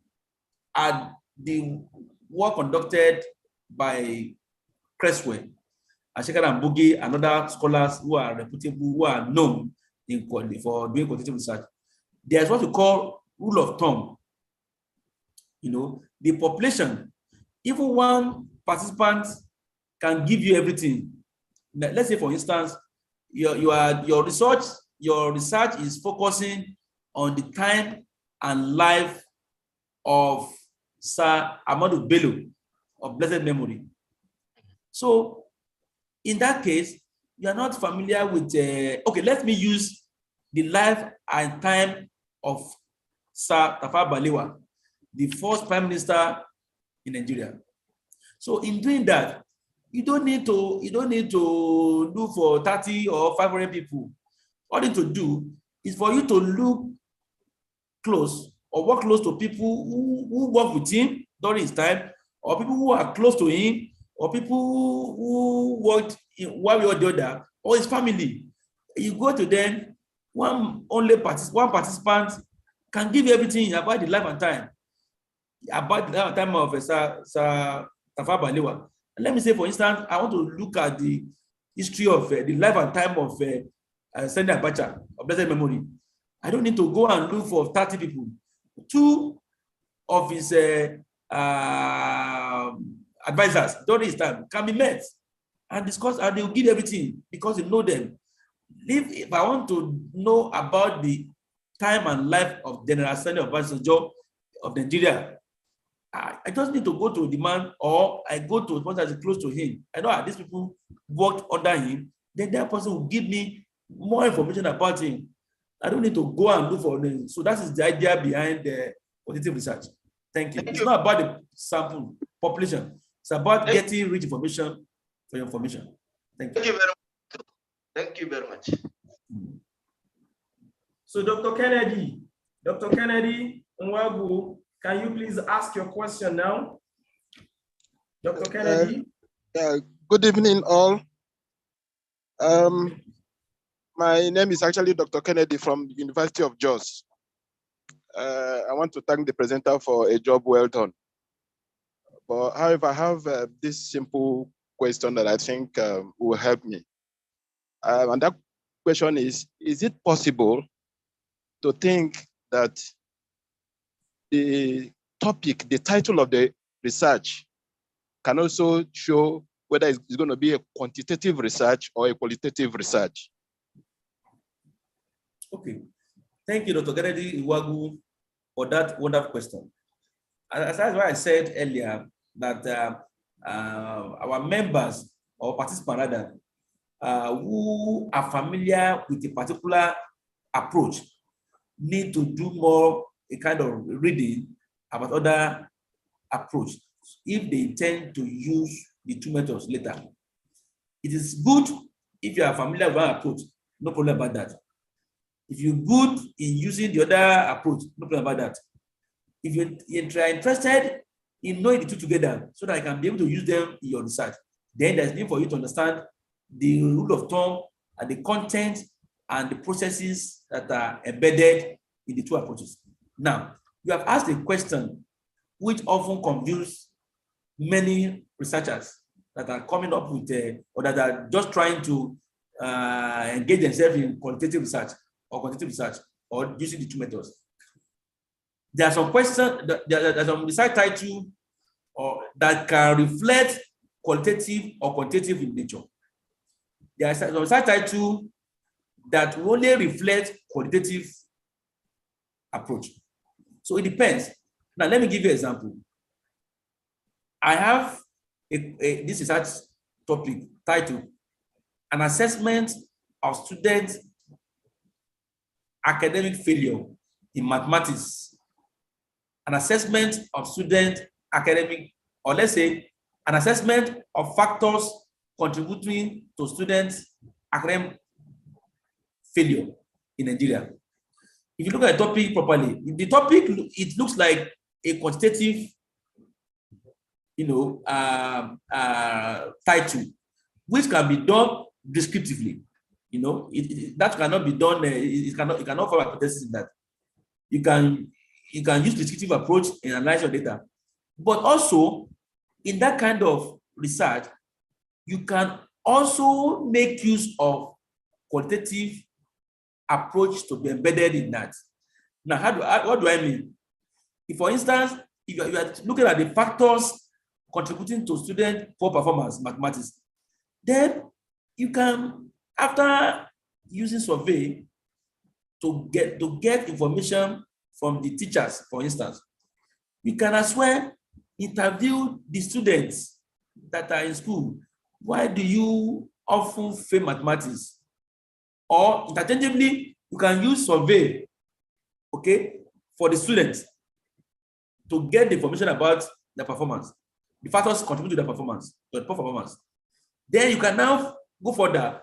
at the work conducted by Creswell, Shekhar and Boogie, and other scholars who are reputable, who are known for doing quantitative research, there's what we call rule of thumb. The population, even one participant can give you everything. Let's say, for instance, your research is focusing on the time and life of Sir Ahmadu Bello of blessed memory. So in that case, you are not familiar with, okay, let me use the life and time of Sir Tafawa Balewa, the first Prime Minister in Nigeria. So in doing that, you don't need to do for 30 or 500 people. All you need to do is for you to look close or work close to people who work with him during his time, or people who are close to him, or people who worked in one way or the other, or his family. You go to them, one participant can give you everything about the life and time, about the life and time of Sir Tafawa Balewa. Let me say, for instance, I want to look at the history of the life and time of Sani Abacha, of blessed memory. I don't need to go and look for 30 people. 2 of his advisors during his time can be met and discuss, and they will give everything because they know them. If I want to know about the time and life of General Sani Obasanjo of Nigeria, I just need to go to the man, or I go to the person that is close to him. I know these people worked under him, then that person will give me more information about him. I don't need to go and look for them. So that is the idea behind the quantitative research. Thank you. It's not about the sample population. It's about getting rich information for your information. Thank you. Thank you very much. Thank you very much. So Dr. Kennedy Nwagu, can you please ask your question now? Dr. Kennedy? Good evening, all. My name is actually Dr. Kennedy from the University of Jos. I want to thank the presenter for a job well done. But however, I have this simple question that I think will help me. And that question is it possible to think that the topic, the title of the research can also show whether it's going to be a quantitative research or a qualitative research? Okay. Thank you, Dr. Kennedy Iwagu, for that wonderful question. As I said earlier, that our members or participants rather, who are familiar with a particular approach need to do more a kind of reading about other approach if they intend to use the 2 methods later. It is good if you are familiar with one approach, no problem about that. If you're good in using the other approach, no problem about that. If you're interested in knowing the 2 together so that I can be able to use them in your research, then there's need for you to understand the rule of thumb and the content and the processes that are embedded in the 2 approaches. Now, you have asked a question which often confuses many researchers that are coming up with, or that are just trying to engage themselves in qualitative research or quantitative research or using the 2 methods. There are some questions, there are some research title or that can reflect qualitative or quantitative in nature. There are some research title that only reflect qualitative approach. So it depends. Now, let me give you an example. I have this research topic titled An Assessment of Student Academic Failure in Mathematics. An assessment of student academic, or let's say, an assessment of factors contributing to students' academic failure in Nigeria. If you look at the topic properly, the topic, it looks like a quantitative, title, which can be done descriptively. That cannot be done. It cannot follow hypothesis in that. You can use descriptive approach and analyze your data, but also in that kind of research, you can also make use of qualitative approach to be embedded in that. Now, what do I mean? If, for instance, if you are looking at the factors contributing to student poor performance mathematics, then you can, after using survey to get information from the teachers, for instance, you can as well interview the students that are in school. Why do you often fail mathematics? Or interchangeably, you can use survey, okay, for the students to get the information about their performance, the factors contribute to their performance, their poor performance. Then you can now go further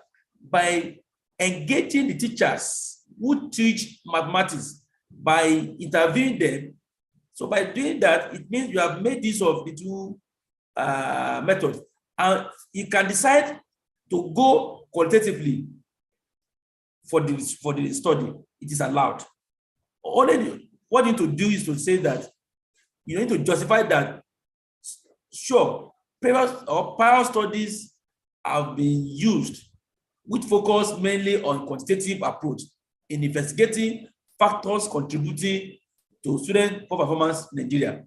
by engaging the teachers who teach mathematics by interviewing them So by doing that, it means you have made use of the two methods. And you can decide to go qualitatively for the study. It is allowed. Only what you need to do is to say that you need to justify that, sure, previous or prior studies have been used which focus mainly on quantitative approach in investigating factors contributing to student poor performance in Nigeria.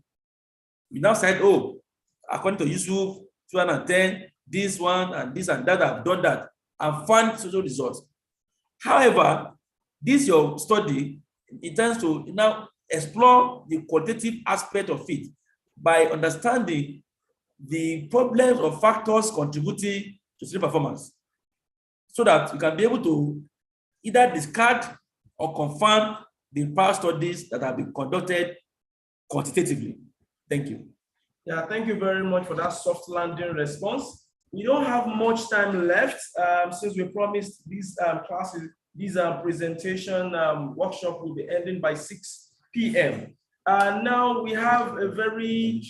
We now said, oh, according to Yusuf, 2010, this one and this and that have done that and found social results. However, this your study intends to now explore the qualitative aspect of it by understanding the problems or factors contributing to student performance, so that you can be able to either discard or confirm the prior studies that have been conducted quantitatively. Thank you. Yeah, thank you very much for that soft landing response. We don't have much time left since we promised these classes, these presentation workshop will be ending by 6 p.m. Now we have a very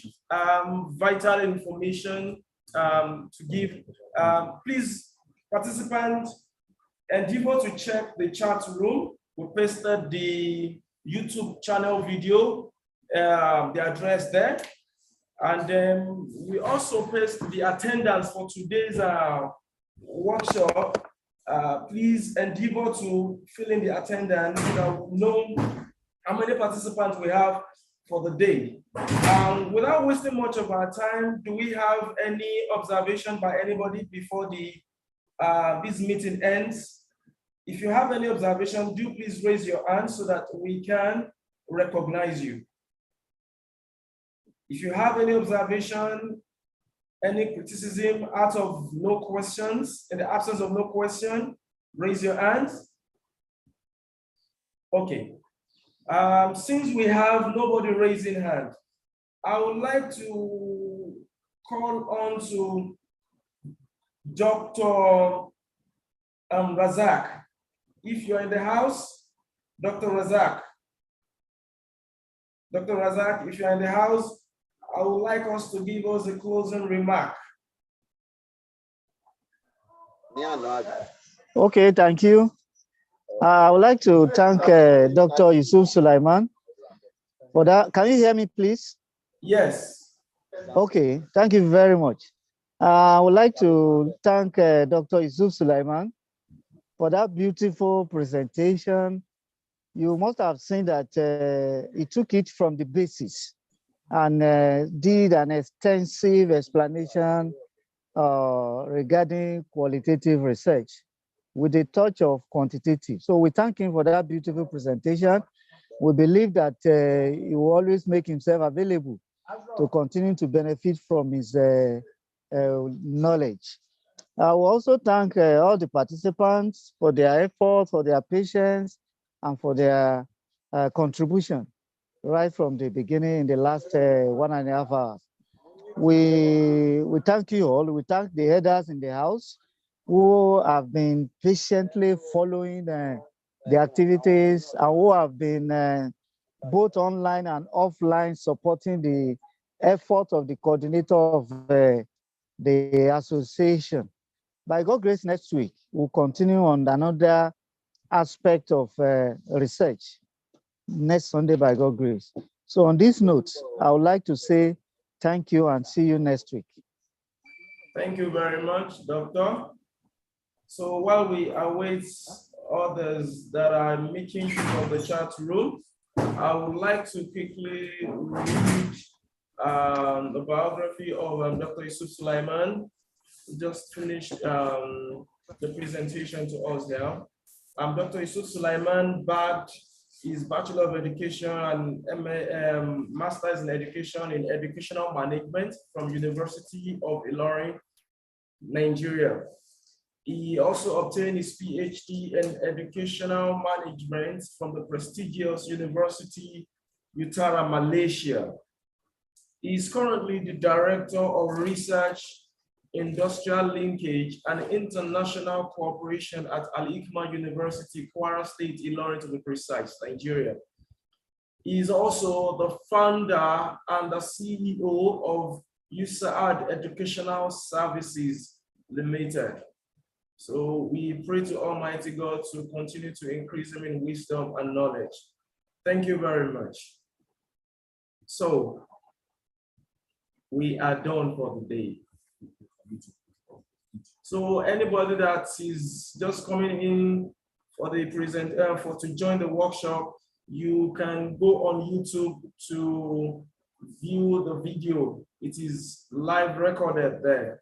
vital information to give. Please, participants, endeavor to check the chat room. We pasted the YouTube channel video, the address there. And then we also paste the attendance for today's workshop. Please endeavor to fill in the attendance so that we know how many participants we have for the day. Without wasting much of our time, do we have any observation by anybody before this meeting ends? If you have any observation, do please raise your hand so that we can recognize you. If you have any observation, any criticism out of no questions, in the absence of no question, raise your hands. Okay. Since we have nobody raising hand, I would like to call on to Dr. Razak. If you're in the house, Dr. Razak. Dr. Razak, if you're in the house, I would like us to give us a closing remark. Okay, thank you. I would like to thank Dr. Yusuf Sulaiman for that. Can you hear me, please? Yes. Okay, thank you very much. I would like to thank Dr. Yusuf Sulaiman for that beautiful presentation. You must have seen that he took it from the basis and did an extensive explanation regarding qualitative research with a touch of quantitative. So we thank him for that beautiful presentation. We believe that he will always make himself available to continue to benefit from his knowledge. I will also thank all the participants for their efforts, for their patience, and for their contribution right from the beginning in the last 1.5 hours. We thank you all. We thank the headers in the house who have been patiently following the activities and who have been both online and offline supporting the effort of the coordinator of the association. By God's grace, next week, we'll continue on another aspect of research next Sunday by God's grace. So on this note, I would like to say thank you and see you next week. Thank you very much, Doctor. So while we await others that are making use of the chat room, I would like to quickly read the biography of Dr. Yusuf Sulaiman. Just finished the presentation to us now. Dr. Yusuf Sulaiman bagged his Bachelor of Education and Master's in Education in Educational Management from University of Ilorin, Nigeria. He also obtained his PhD in Educational Management from the prestigious University Utara, Malaysia. He is currently the Director of Research, Industrial Linkage and International Cooperation at Likeminds University, Kwara State, Ilorin to be precise, Nigeria. He is also the founder and the CEO of USAID Educational Services Limited. So we pray to Almighty God to continue to increase him in wisdom and knowledge. Thank you very much. So we are done for the day. So anybody that is just coming in for the to join the workshop, you can go on YouTube to view the video. It is live recorded there.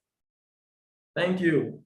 Thank you.